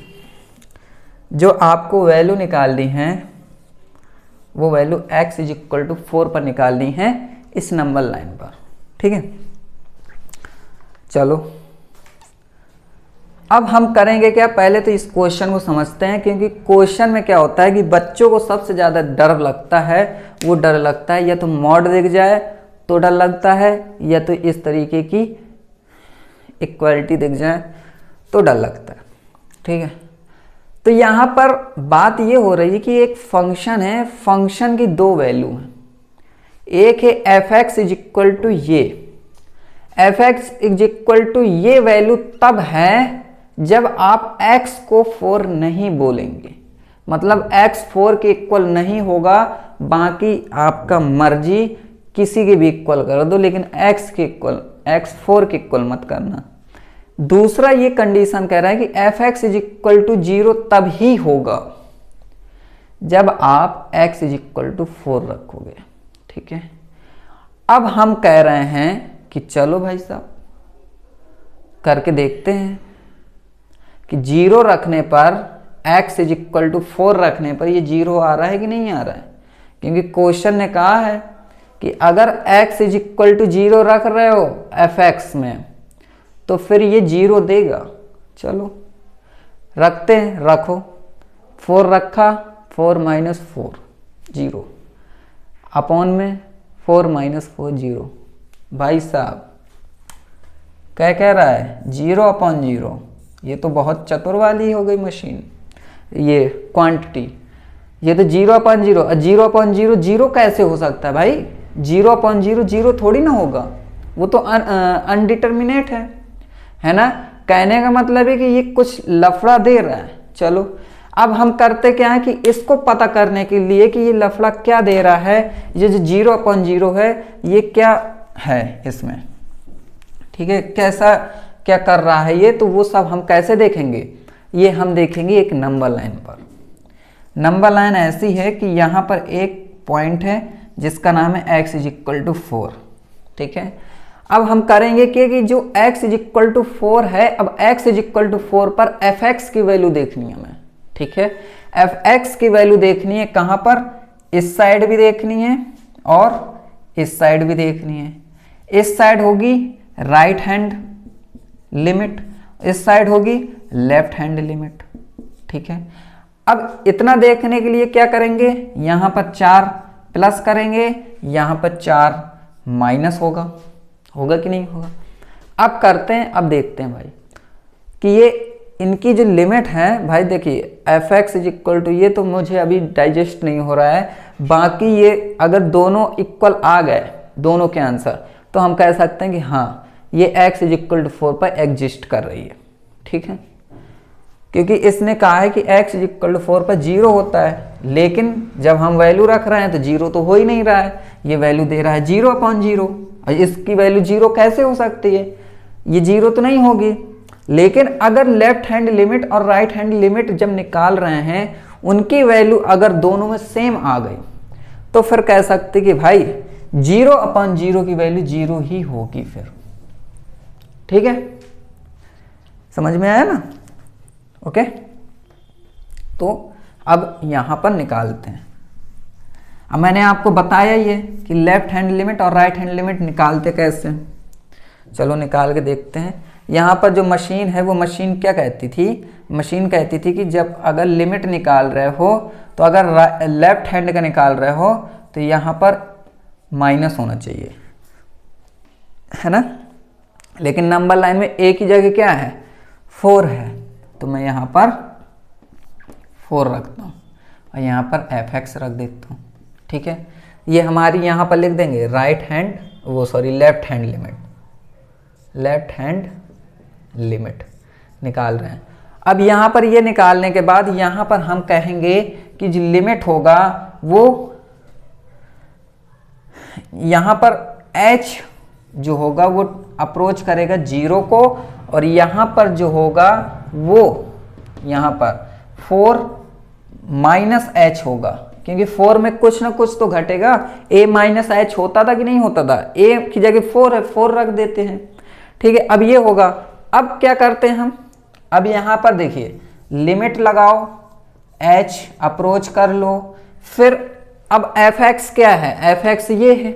[SPEAKER 1] जो आपको वैल्यू निकालनी है वो value x is equal to 4 पर निकालनी है इस नंबर लाइन पर। ठीक है, चलो अब हम करेंगे क्या, पहले तो इस क्वेश्चन को समझते हैं, क्योंकि क्वेश्चन में क्या होता है कि बच्चों को सबसे ज़्यादा डर लगता है, वो डर लगता है या तो मॉड दिख जाए तो डर लगता है, या तो इस तरीके की इक्वालिटी दिख जाए तो डर लगता है। ठीक है, तो यहाँ पर बात ये हो रही है कि एक फंक्शन है, फंक्शन की दो वैल्यू हैं, एक है F x is equal to ये, F x is equal to ये वैल्यू तब है जब आप x को 4 नहीं बोलेंगे, मतलब x 4 के इक्वल नहीं होगा, बाकी आपका मर्जी किसी के भी इक्वल कर दो, लेकिन x के इक्वल, x 4 के इक्वल मत करना। दूसरा ये कंडीशन कह रहा है कि f x is equal to 0 तब ही होगा जब आप x इज इक्वल टू 4 रखोगे। ठीक है, अब हम कह रहे हैं कि चलो भाई साहब करके देखते हैं कि 0 रखने पर x इज इक्वल टू 4 रखने पर ये 0 आ रहा है कि नहीं आ रहा है, क्योंकि क्वेश्चन ने कहा है कि अगर x इज इक्वल टू 0 रख रहे हो एफ एक्स में तो फिर ये 0 देगा। चलो रखते हैं, रखो, 4 रखा, 4 माइनस 4 0 अपॉन में 4 माइनस 4 0। भाई साहब क्या कह रहा है, 0 अपॉन 0, ये तो बहुत चतुर वाली हो गई मशीन, ये क्वांटिटी, ये तो 0 अपॉन 0, 0 अपॉन 0 0 कैसे हो सकता है भाई, 0 अपॉन 0 0 थोड़ी ना होगा, वो तो अनडिटर्मिनेट है ना। कहने का मतलब है कि ये कुछ लफड़ा दे रहा है। चलो अब हम करते क्या है कि इसको पता करने के लिए कि ये लफड़ा क्या दे रहा है, ये जो 0 अपॉन 0 है ये क्या है इसमें। ठीक है, कैसा क्या कर रहा है ये, तो वो सब हम कैसे देखेंगे, ये हम देखेंगे एक नंबर लाइन पर। नंबर लाइन ऐसी है कि यहाँ पर एक पॉइंट है जिसका नाम है x इज इक्वल टू 4। ठीक है, अब हम करेंगे कि जो x इज इक्वल टू 4 है, अब x इज इक्वल टू 4 पर एफ एक्स की वैल्यू देखनी है हमें। ठीक है, एफ एक्स की वैल्यू देखनी है कहाँ पर, इस साइड भी देखनी है और इस साइड भी देखनी है। इस साइड होगी राइट हैंड लिमिट, इस साइड होगी लेफ्ट हैंड लिमिट। ठीक है, अब इतना देखने के लिए क्या करेंगे, यहां पर 4 प्लस करेंगे, यहां पर 4 माइनस होगा कि नहीं होगा। अब करते हैं, अब देखते हैं भाई कि ये इनकी जो लिमिट है, भाई देखिए f x is equal to, ये तो मुझे अभी डाइजेस्ट नहीं हो रहा है, बाकी ये अगर दोनों इक्वल आ गए दोनों के आंसर, तो हम कह सकते हैं कि हाँ ये x इज इक्वल टू 4 पर एग्जिस्ट कर रही है। ठीक है, क्योंकि इसने कहा है कि x इज इक्वल टू 4 पर 0 होता है, लेकिन जब हम वैल्यू रख रहे हैं तो 0 तो हो ही नहीं रहा है, ये वैल्यू दे रहा है 0 अपॉन 0, और इसकी वैल्यू 0 कैसे हो सकती है, ये 0 तो नहीं होगी। लेकिन अगर लेफ्ट हैंड लिमिट और राइट हैंड लिमिट जब निकाल रहे हैं उनकी वैल्यू अगर दोनों में सेम आ गई तो फिर कह सकते कि भाई 0 अपॉन 0 की वैल्यू 0 ही होगी फिर। ठीक है, समझ में आया ना। ओके, तो अब यहां पर निकालते हैं। अब मैंने आपको बताया ही है कि लेफ्ट हैंड लिमिट और राइट हैंड लिमिट निकालते कैसे। चलो निकाल के देखते हैं। यहाँ पर जो मशीन है वो मशीन क्या कहती थी, मशीन कहती थी कि जब अगर लिमिट निकाल रहे हो तो अगर लेफ्ट हैंड का निकाल रहे हो तो यहाँ पर माइनस होना चाहिए, है ना। लेकिन नंबर लाइन में a की जगह क्या है, 4 है, तो मैं यहाँ पर 4 रखता हूँ और यहाँ पर एफ एक्स रख देता हूँ। ठीक है, ये हमारी यहाँ पर लिख देंगे राइट हैंड, वो sorry left hand limit, left hand limit निकाल रहे हैं। अब यहाँ पर ये निकालने के बाद यहाँ पर हम कहेंगे कि जो लिमिट होगा वो यहाँ पर h जो होगा वो अप्रोच करेगा 0 को, और यहाँ पर जो होगा वो यहाँ पर 4 माइनस h होगा, क्योंकि 4 में कुछ ना कुछ तो घटेगा। a माइनस एच होता था कि नहीं होता था, a की जगह 4 है, 4 रख देते हैं। ठीक है, अब ये होगा। अब क्या करते हैं हम, अब यहां पर देखिए लिमिट लगाओ, h अप्रोच कर लो, फिर अब fx क्या है, fx ये है।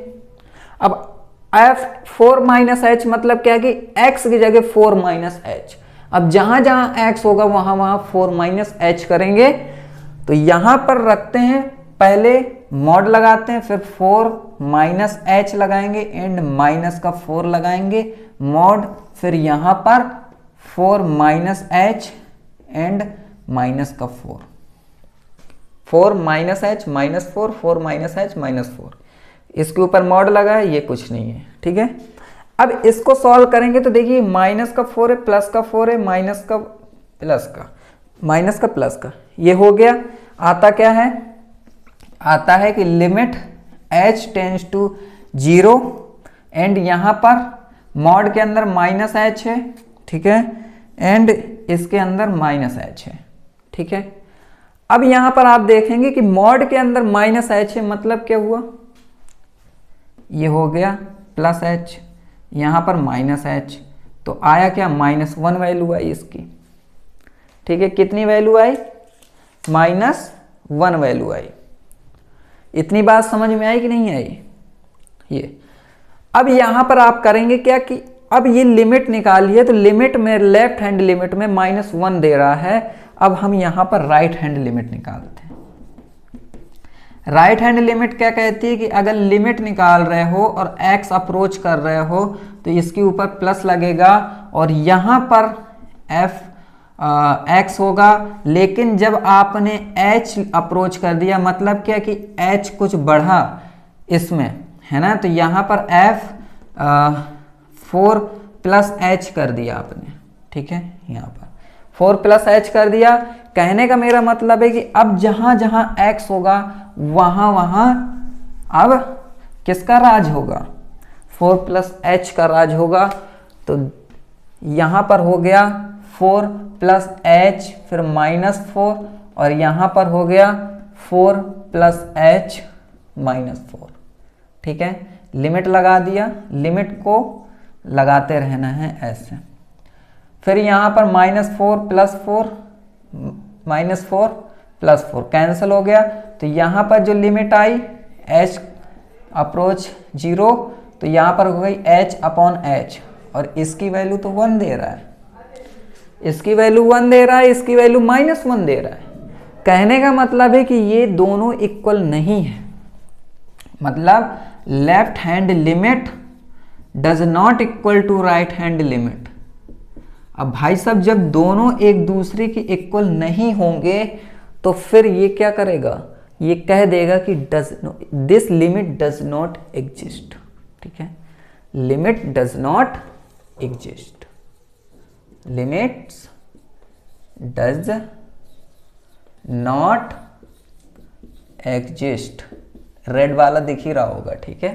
[SPEAKER 1] अब f4 माइनस एच मतलब क्या कि x की जगह 4 माइनस एच। अब जहां जहां x होगा वहां वहां 4 माइनस एच करेंगे। तो यहां पर रखते हैं, पहले मॉड लगाते हैं, फिर 4 माइनस एच लगाएंगे एंड माइनस का 4 लगाएंगे मॉड, फिर यहां पर 4 माइनस एच एंड माइनस का 4, 4 minus H minus 4, 4 minus H minus 4, इसके ऊपर मॉड लगा है, ये कुछ नहीं है। ठीक है, अब इसको सॉल्व करेंगे तो देखिए माइनस का 4 है, प्लस का 4 है, माइनस का प्लस का, माइनस का प्लस का, ये हो गया। आता क्या है, आता है कि limit h tends to 0 and यहां पर मॉड के अंदर माइनस एच है, ठीक है, एंड इसके अंदर माइनस एच है। ठीक है, अब यहां पर आप देखेंगे कि मॉड के अंदर माइनस एच है, मतलब क्या हुआ, ये हो गया प्लस एच, यहां पर माइनस एच, तो आया क्या, -1 वैल्यू आई इसकी। ठीक है, कितनी वैल्यू आई, -1 वैल्यू आई। इतनी बात समझ में आई कि नहीं आई ये। अब यहां पर आप करेंगे क्या कि अब ये लिमिट निकालिए, तो लिमिट में लेफ्ट हैंड लिमिट में -1 दे रहा है। अब हम यहां पर राइट हैंड लिमिट निकालते हैं। राइट हैंड लिमिट क्या कहती है कि अगर लिमिट निकाल रहे हो और x अप्रोच कर रहे हो तो इसके ऊपर प्लस लगेगा और यहां पर x होगा, लेकिन जब आपने h अप्रोच कर दिया मतलब क्या कि h कुछ बढ़ा इसमें, है ना, तो यहां पर f4 प्लस h कर दिया आपने। ठीक है, यहां पर 4 प्लस h कर दिया। कहने का मेरा मतलब है कि अब जहां जहां x होगा वहां वहां अब किसका राज होगा, 4 प्लस h का राज होगा। तो यहां पर हो गया 4 प्लस h फिर -4 और यहां पर हो गया 4 प्लस h -4। ठीक है, लिमिट लगा दिया, लिमिट को लगाते रहना है ऐसे। फिर यहां पर -4 प्लस 4 -4 प्लस 4 कैंसिल हो गया, तो यहां पर जो लिमिट आई h अप्रोच 0, तो यहां पर हो गई h अपॉन h और इसकी वैल्यू तो 1 दे रहा है, इसकी वैल्यू 1 दे रहा है, इसकी वैल्यू -1 दे रहा है। कहने का मतलब है कि ये दोनों इक्वल नहीं है, मतलब left hand limit does not equal to right hand limit. अब भाई साहब जब दोनों एक दूसरे के इक्वल नहीं होंगे तो फिर ये क्या करेगा, ये कह देगा कि this limit does not exist. ठीक है, limit does not exist, limits does not exist, red वाला दिख ही रहा होगा। ठीक है,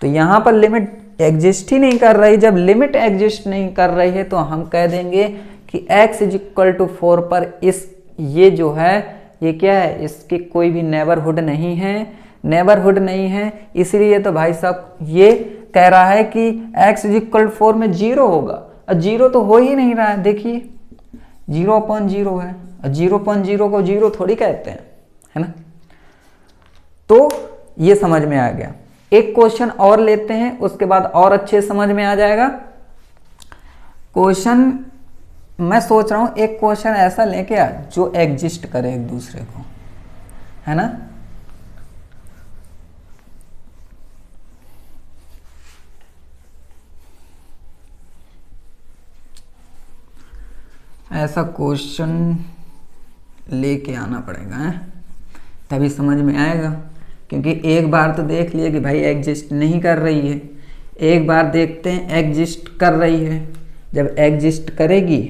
[SPEAKER 1] तो यहां पर लिमिट एग्जिस्ट ही नहीं कर रही। जब लिमिट एग्जिस्ट नहीं कर रही है तो हम कह देंगे कि x इज इक्वल टू 4 पर इस ये जो है ये क्या है, इसके कोई भी नेबरहुड नहीं है, नेबरहुड नहीं है, इसलिए तो भाई साहब ये कह रहा है कि x इज इक्वल 4 में 0 होगा, और 0 तो हो ही नहीं रहा है। देखिए 0/0 है, और 0/0 को 0 थोड़ी कहते हैं, है ना। तो ये समझ में आ गया। एक क्वेश्चन और लेते हैं, उसके बाद और अच्छे समझ में आ जाएगा। क्वेश्चन मैं सोच रहा हूं एक क्वेश्चन ऐसा लेके आ जो एग्जिस्ट करे एक दूसरे को, है ना। ऐसा क्वेश्चन लेके आना पड़ेगा, है तभी समझ में आएगा। क्योंकि एक बार तो देख लिए कि भाई एग्जिस्ट नहीं कर रही है, एक बार देखते हैं एग्जिस्ट कर रही है। जब एग्जिस्ट करेगी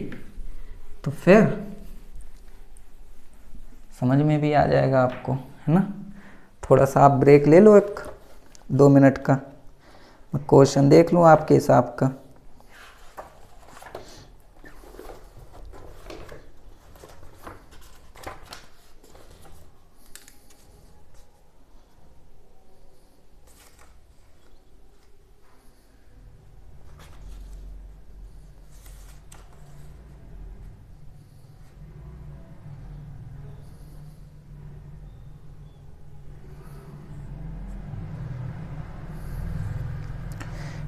[SPEAKER 1] तो फिर समझ में भी आ जाएगा आपको, है ना। थोड़ा सा आप ब्रेक ले लो, 1-2 मिनट का, मैं क्वेश्चन देख लूँ आपके हिसाब का।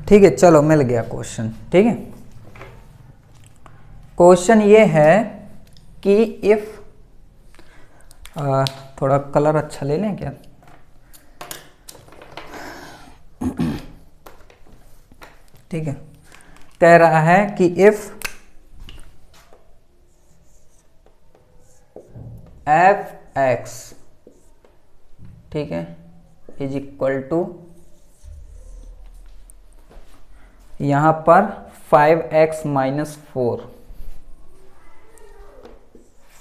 [SPEAKER 1] ठीक है, चलो मिल गया क्वेश्चन। ठीक है, क्वेश्चन ये है कि इफ थोड़ा कलर अच्छा ले लें क्या? ठीक है, कह रहा है कि इफ एफ एक्स, ठीक है, इज इक्वल टू यहां पर 5x माइनस 4,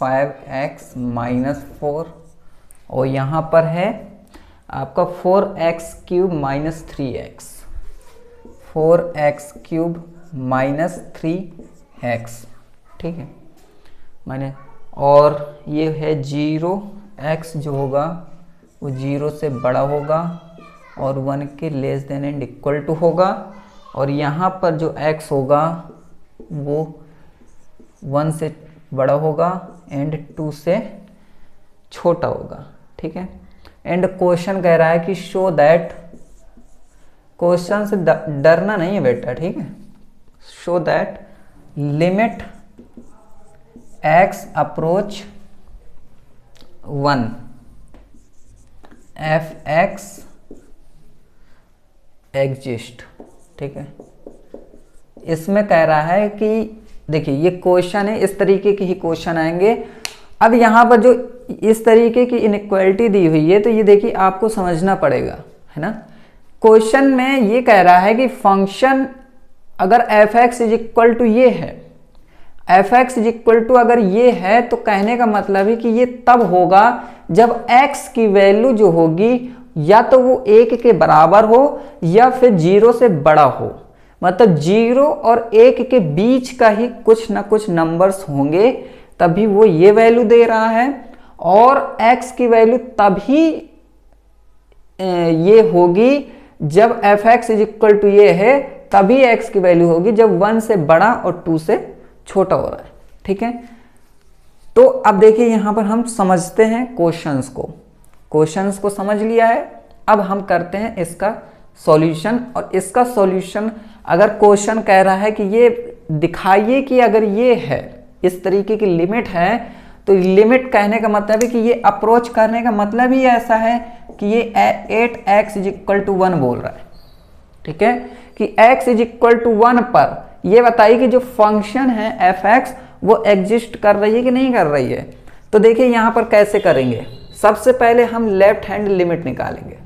[SPEAKER 1] 5x माइनस 4 और यहां पर है आपका 4x cube minus 3x, 4x cube minus 3x, ठीक है, माइनस, और ये है 0, x जो होगा वो 0 से बड़ा होगा और 1 के less than and equal to होगा, और यहाँ पर जो x होगा वो 1 से बड़ा होगा एंड 2 से छोटा होगा। ठीक है, एंड क्वेश्चन कह रहा है कि शो दैट, क्वेश्चन से डरना नहीं है बेटा, ठीक है, show that limit x approach 1 f(x) exist. ठीक है, इसमें कह रहा है कि देखिए ये क्वेश्चन है, इस तरीके के ही क्वेश्चन आएंगे। अब यहाँ पर जो इस तरीके की इनइक्वालिटी दी हुई है तो ये देखिए आपको समझना पड़ेगा, है ना। क्वेश्चन में ये कह रहा है कि फंक्शन अगर f(x) इज इक्वल टू ये है, f(x) इज इक्वल टू अगर ये है तो कहने का मतलब है कि ये तब होगा जब x की वैल्यू जो होगी या तो वो 1 के बराबर हो या फिर 0 से बड़ा हो, मतलब 0 और 1 के बीच का ही कुछ ना कुछ नंबर्स होंगे तभी वो ये वैल्यू दे रहा है, और x की वैल्यू तभी ये होगी जब f(x) इज इक्वल टू ये है, तभी x की वैल्यू होगी जब 1 से बड़ा और 2 से छोटा हो रहा है। ठीक है, तो अब देखिए यहां पर हम समझते हैं क्वेश्चंस को समझ लिया है। अब हम करते हैं इसका सॉल्यूशन, और इसका सॉल्यूशन अगर क्वेश्चन कह रहा है कि ये दिखाइए कि अगर ये है इस तरीके की लिमिट है, तो लिमिट कहने का मतलब है कि ये अप्रोच करने का मतलब ही ऐसा है कि ये 8x इज इक्वल टू 1 बोल रहा है। ठीक है, कि x इज इक्वल टू 1 पर ये बताइए कि जो फंक्शन है f(x) वो एग्जिस्ट कर रही है कि नहीं कर रही है। तो देखिए यहां पर कैसे करेंगे, सबसे पहले हम लेफ्ट हैंड लिमिट निकालेंगे।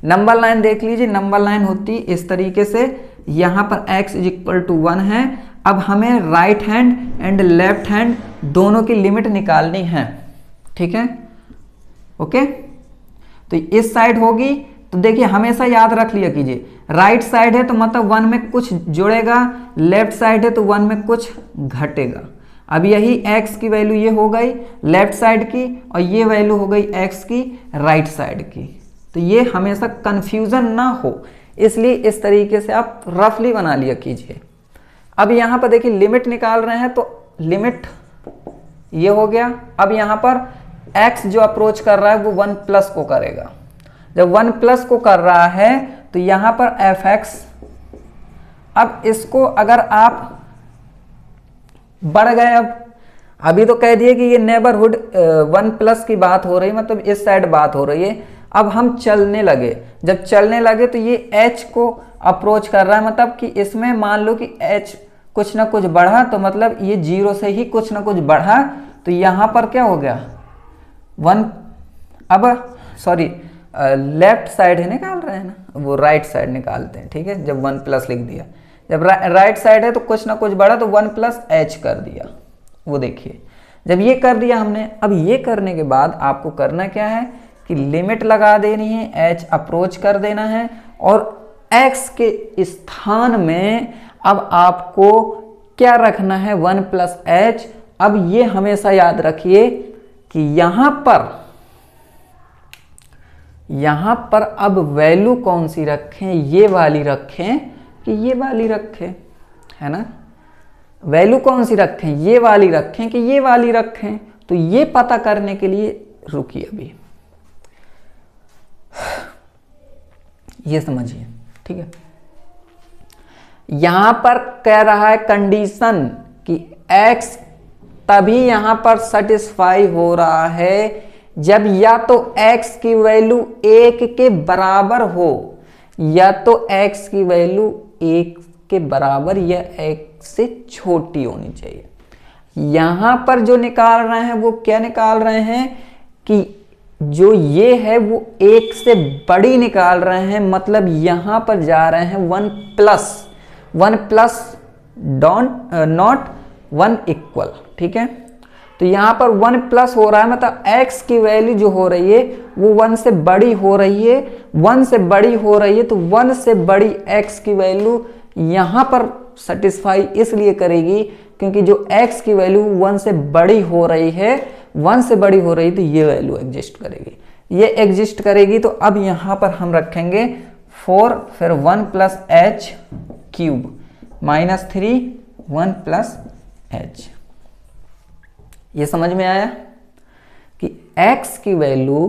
[SPEAKER 1] नंबर लाइन देख लीजिए, नंबर लाइन होती इस तरीके से, यहां पर x इज इक्वल टू 1 है। अब हमें right hand and left hand दोनों की लिमिट निकालनी है। ठीक है, ओके, तो इस साइड होगी, तो देखिए हमेशा याद रख लिया कीजिए, राइट साइड है तो मतलब 1 में कुछ जुड़ेगा, लेफ्ट साइड है तो 1 में कुछ घटेगा। अब यही x की वैल्यू ये हो गई लेफ्ट साइड की, और ये वैल्यू हो गई x की राइट साइड की। तो ये हमेशा कंफ्यूजन ना हो इसलिए इस तरीके से आप रफली बना लिया कीजिए। अब यहाँ पर देखिए लिमिट निकाल रहे हैं, तो लिमिट ये हो गया। अब यहाँ पर x जो अप्रोच कर रहा है वो 1 प्लस को करेगा। जब 1 प्लस को कर रहा है तो यहाँ पर f(x), अब इसको अगर आप बढ़ गए, अभी तो कह दिए कि ये नेबरहुड 1 प्लस की बात हो रही, मतलब इस साइड बात हो रही है। अब हम चलने लगे, जब चलने लगे तो ये h को अप्रोच कर रहा है, मतलब कि इसमें मान लो कि h कुछ ना कुछ बढ़ा, तो मतलब ये 0 से ही कुछ ना कुछ बढ़ा, तो यहाँ पर क्या हो गया 1। अब सॉरी लेफ्ट साइड है निकाल रहे हैं ना, वो राइट साइड निकालते हैं। ठीक है, जब 1 प्लस लिख दिया, जब राइट साइड है तो कुछ ना कुछ बढ़ा तो 1 प्लस h कर दिया। वो देखिए जब ये कर दिया हमने, अब ये करने के बाद आपको करना क्या है कि लिमिट लगा देनी है, h अप्रोच कर देना है, और x के स्थान में अब आपको क्या रखना है 1 प्लस h। अब ये हमेशा याद रखिए कि यहां पर अब वैल्यू कौन सी रखें, ये वाली रखें कि ये वाली रखें, है ना। वैल्यू कौन सी रखें, ये वाली रखें कि ये वाली रखें, तो ये पता करने के लिए रुकिए अभी, ये समझिए। ठीक है, यहां पर कह रहा है कंडीशन कि x तभी यहां पर सेटिस्फाई हो रहा है जब या तो x की वैल्यू 1 के बराबर हो, या तो x की वैल्यू 1 के बराबर या 1 से छोटी होनी चाहिए। यहां पर जो निकाल रहे हैं वो क्या निकाल रहे हैं कि जो ये है वो 1 से बड़ी निकाल रहे हैं, मतलब यहां पर जा रहे हैं 1 प्लस नॉट 1 इक्वल। ठीक है, तो यहां पर 1 प्लस हो रहा है, मतलब x की वैल्यू जो हो रही है वो 1 से बड़ी हो रही है, 1 से बड़ी हो रही है, तो 1 से बड़ी x की वैल्यू यहां पर सेटिस्फाई इसलिए करेगी क्योंकि जो x की वैल्यू 1 से बड़ी हो रही है, 1 से बड़ी हो रही, तो ये वैल्यू एग्जिस्ट करेगी, ये एग्जिस्ट करेगी। तो अब यहां पर हम रखेंगे 4, फिर 1 plus H cube minus 3 1 plus H. ये समझ में आया कि x की वैल्यू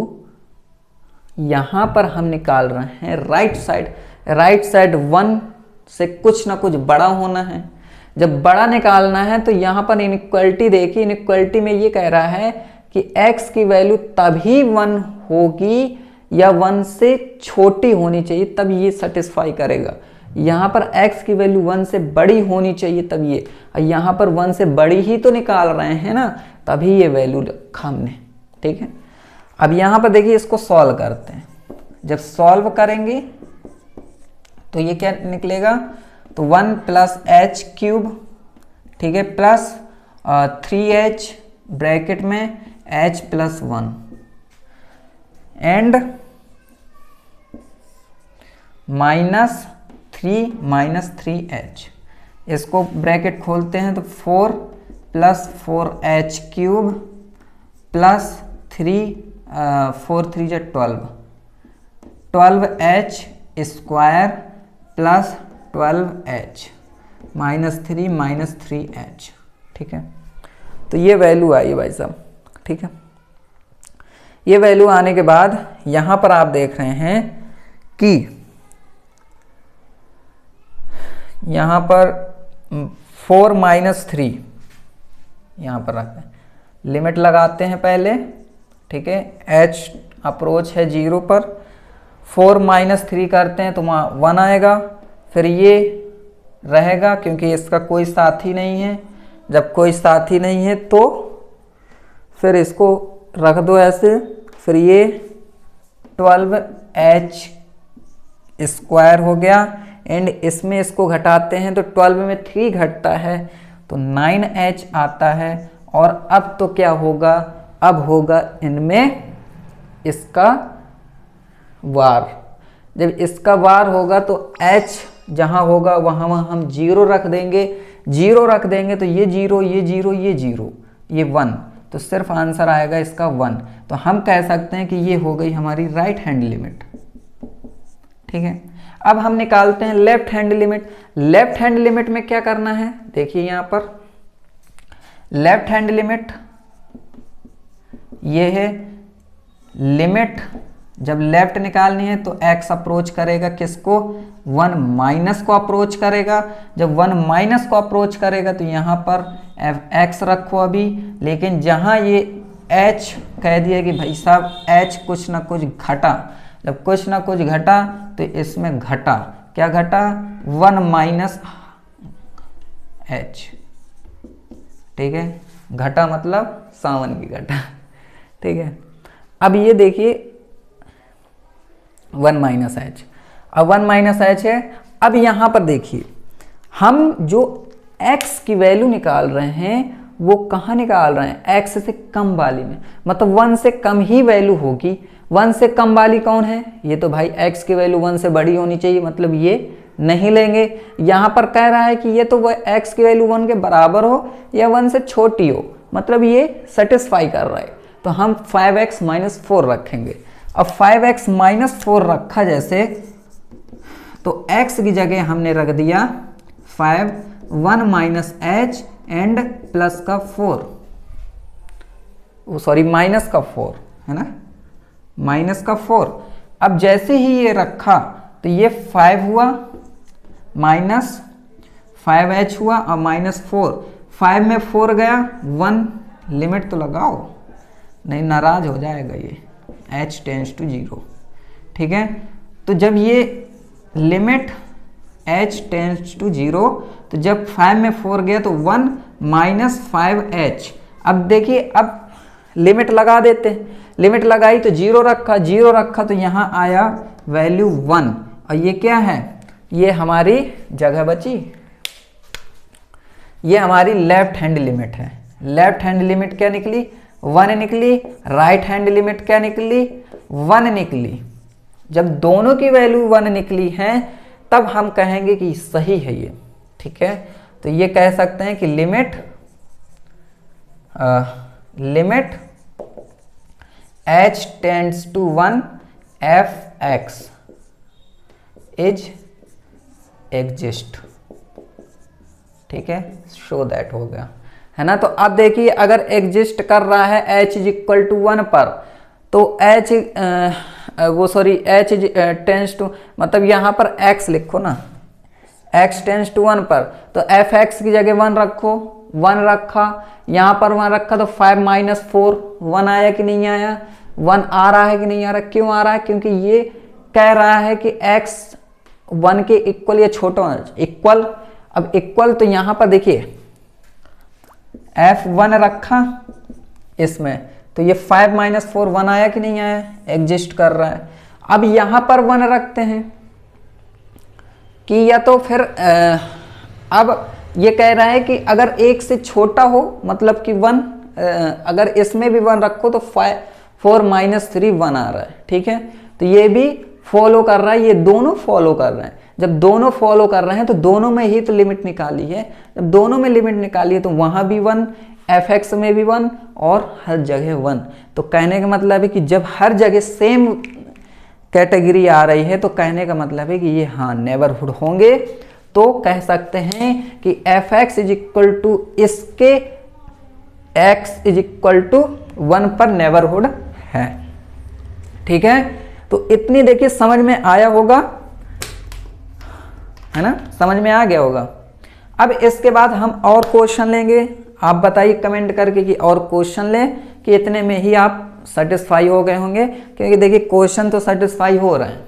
[SPEAKER 1] यहां पर हम निकाल रहे हैं राइट साइड 1 से कुछ ना कुछ बड़ा होना है। जब बड़ा निकालना है तो यहां पर इनइक्वालिटी देखिए, इनइक्वालिटी में ये कह रहा है कि x की वैल्यू तभी 1 होगी या 1 से छोटी होनी चाहिए, तब ये सेटिस्फाई करेगा। यहां पर x की वैल्यू 1 से बड़ी होनी चाहिए तब ये, और यहां पर 1 से बड़ी ही तो निकाल रहे हैं ना, तभी ये वैल्यू रखा हमने। ठीक है, अब यहां पर देखिए इसको सॉल्व करते हैं। जब सॉल्व करेंगे तो ये क्या निकलेगा, तो 1 प्लस एच क्यूब, ठीक है, प्लस 3h ब्रैकेट में h plus 1 and minus 3h। इसको ब्रैकेट खोलते हैं तो 4 plus 4h cube plus 4 3 12h square plus 12h minus 3h। ठीक है, तो ये वैल्यू आई भाई साहब। ठीक है, ये वैल्यू आने के बाद यहां पर आप देख रहे हैं कि यहां पर 4 माइनस 3 यहां पर रखते हैं, लिमिट लगाते हैं पहले। ठीक है, h अप्रोच है 0 पर, 4 माइनस 3 करते हैं तो वहाँ 1 आएगा, फिर ये रहेगा क्योंकि इसका कोई साथी नहीं है। जब कोई साथी नहीं है तो फिर इसको रख दो ऐसे, फिर ये 12h स्क्वायर हो गया एंड इसमें इसको घटाते हैं तो 12 में 3 घटता है तो 9h आता है। और अब तो क्या होगा, अब होगा इनमें इसका वार। जब इसका वार होगा तो h जहां होगा वहां हम 0 रख देंगे, 0 रख देंगे तो ये 0 ये 0 ये 0 ये 1, तो सिर्फ आंसर आएगा इसका 1। तो हम कह सकते हैं कि ये हो गई हमारी राइट हैंड लिमिट। ठीक है, अब हम निकालते हैं left hand limit. Left hand limit में क्या करना है, देखिए यहां पर लेफ्ट हैंड लिमिट ये है लिमिट। जब लेफ्ट निकालनी है तो x अप्रोच करेगा किसको, 1 माइनस को अप्रोच करेगा। जब 1 माइनस को अप्रोच करेगा तो यहाँ पर x रखो अभी, लेकिन जहाँ ये h कह दिया कि भाई साहब h कुछ ना कुछ घटा, जब कुछ ना कुछ घटा तो इसमें घटा, क्या घटा, 1 माइनस h। ठीक है, घटा मतलब सावन की घटा। ठीक है, अब ये देखिए 1 माइनस एच, अब 1 माइनस एच है। अब यहां पर देखिए हम जो x की वैल्यू निकाल रहे हैं वो कहाँ निकाल रहे हैं, x से कम वाली में, मतलब 1 से कम ही वैल्यू होगी। 1 से कम वाली कौन है, ये तो भाई x की वैल्यू 1 से बड़ी होनी चाहिए, मतलब ये नहीं लेंगे। यहां पर कह रहा है कि ये तो x की वैल्यू 1 के बराबर हो या 1 से छोटी हो, मतलब ये सेटिस्फाई कर रहा है। तो हम 5x माइनस 4 रखेंगे। अब 5x माइनस 4 रखा जैसे, तो x की जगह हमने रख दिया 5, 1 माइनस h एंड प्लस का 4, सॉरी माइनस का 4 है ना, माइनस का 4। अब जैसे ही ये रखा तो ये 5 हुआ माइनस 5h हुआ और -4, 5 में 4 गया 1, लिमिट तो लगाओ, नहीं नाराज हो जाएगा ये, h टेंड्स टू 0। ठीक है, तो जब ये लिमिट h टेंड्स टू 0, तो जब 5 में 4 गया तो 1 -5h। अब देखिए, अब लिमिट लगा देते हैं, लिमिट लगाई तो 0 रखा, 0 रखा तो यहाँ आया वैल्यू 1, और ये क्या है, ये हमारी जगह बची, ये हमारी लेफ्ट हैंड लिमिट है। लेफ्ट हैंड लिमिट क्या निकली, 1 निकली, राइट हैंड लिमिट क्या निकली, 1 निकली। जब दोनों की वैल्यू 1 निकली है तब हम कहेंगे कि सही है ये। ठीक है, तो ये कह सकते हैं कि limit h tends to 1 f(x) is exist. ठीक है, शो दैट हो गया, है ना। तो अब देखिए, अगर एग्जिस्ट कर रहा है h इज इक्वल टू 1 पर, तो h टेंस टू, मतलब यहाँ पर x लिखो ना, x टेंस टू 1 पर, तो f(x) की जगह 1 रखो, 1 रखा, यहाँ पर 1 रखा तो 5 - 4 1 आया कि नहीं आया, 1 आ रहा है कि नहीं आ रहा। क्यों आ रहा है, क्योंकि ये कह रहा है कि x 1 के इक्वल या छोटा इक्वल। अब इक्वल तो यहाँ पर देखिए f1 रखा इसमें, तो ये 5 - 4 1 आया कि नहीं आया, एग्जिस्ट कर रहा है। अब यहाँ पर 1 रखते हैं कि या तो फिर अब ये कह रहा है कि अगर 1 से छोटा हो, मतलब कि 1, अगर इसमें भी 1 रखो तो 4 - 3 1 आ रहा है। ठीक है, तो ये भी फॉलो कर रहा है, ये दोनों फॉलो कर रहे हैं। जब दोनों फॉलो कर रहे हैं तो दोनों में ही तो लिमिट निकाली है, जब दोनों में लिमिट निकाली है तो वहाँ भी 1, f(x) में भी 1 और हर जगह 1। तो कहने का मतलब है कि जब हर जगह सेम कैटेगरी आ रही है तो कहने का मतलब है कि ये हाँ नेबरहुड होंगे। तो कह सकते हैं कि f(x) इज इक्वल टू इसके x इज इक्वल टू 1 पर नेबरहुड है। ठीक है, तो इतनी देखिए समझ में आया होगा, है ना, समझ में आ गया होगा। अब इसके बाद हम और क्वेश्चन लेंगे, आप बताइए कमेंट करके कि और क्वेश्चन लें कि इतने में ही आप सेटिस्फाई हो गए होंगे। क्योंकि देखिए क्वेश्चन तो सेटिस्फाई हो रहे हैं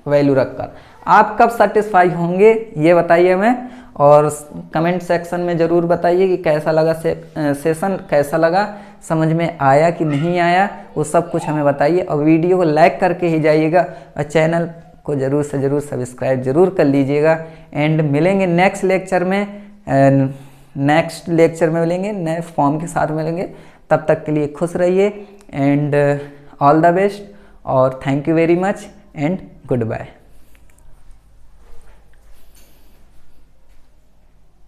[SPEAKER 1] वैल्यू रखकर, आप कब सेटिस्फाई होंगे ये बताइए हमें, और कमेंट सेक्शन में ज़रूर बताइए कि कैसा लगा सेशन, कैसा लगा, समझ में आया कि नहीं आया, वो सब कुछ हमें बताइए। और वीडियो को लाइक करके ही जाइएगा और चैनल को ज़रूर से ज़रूर सब्सक्राइब ज़रूर कर लीजिएगा। एंड मिलेंगे नेक्स्ट लेक्चर में, मिलेंगे नए फॉर्म के साथ मिलेंगे। तब तक के लिए खुश रहिए एंड ऑल द बेस्ट, और thank you very much and good bye.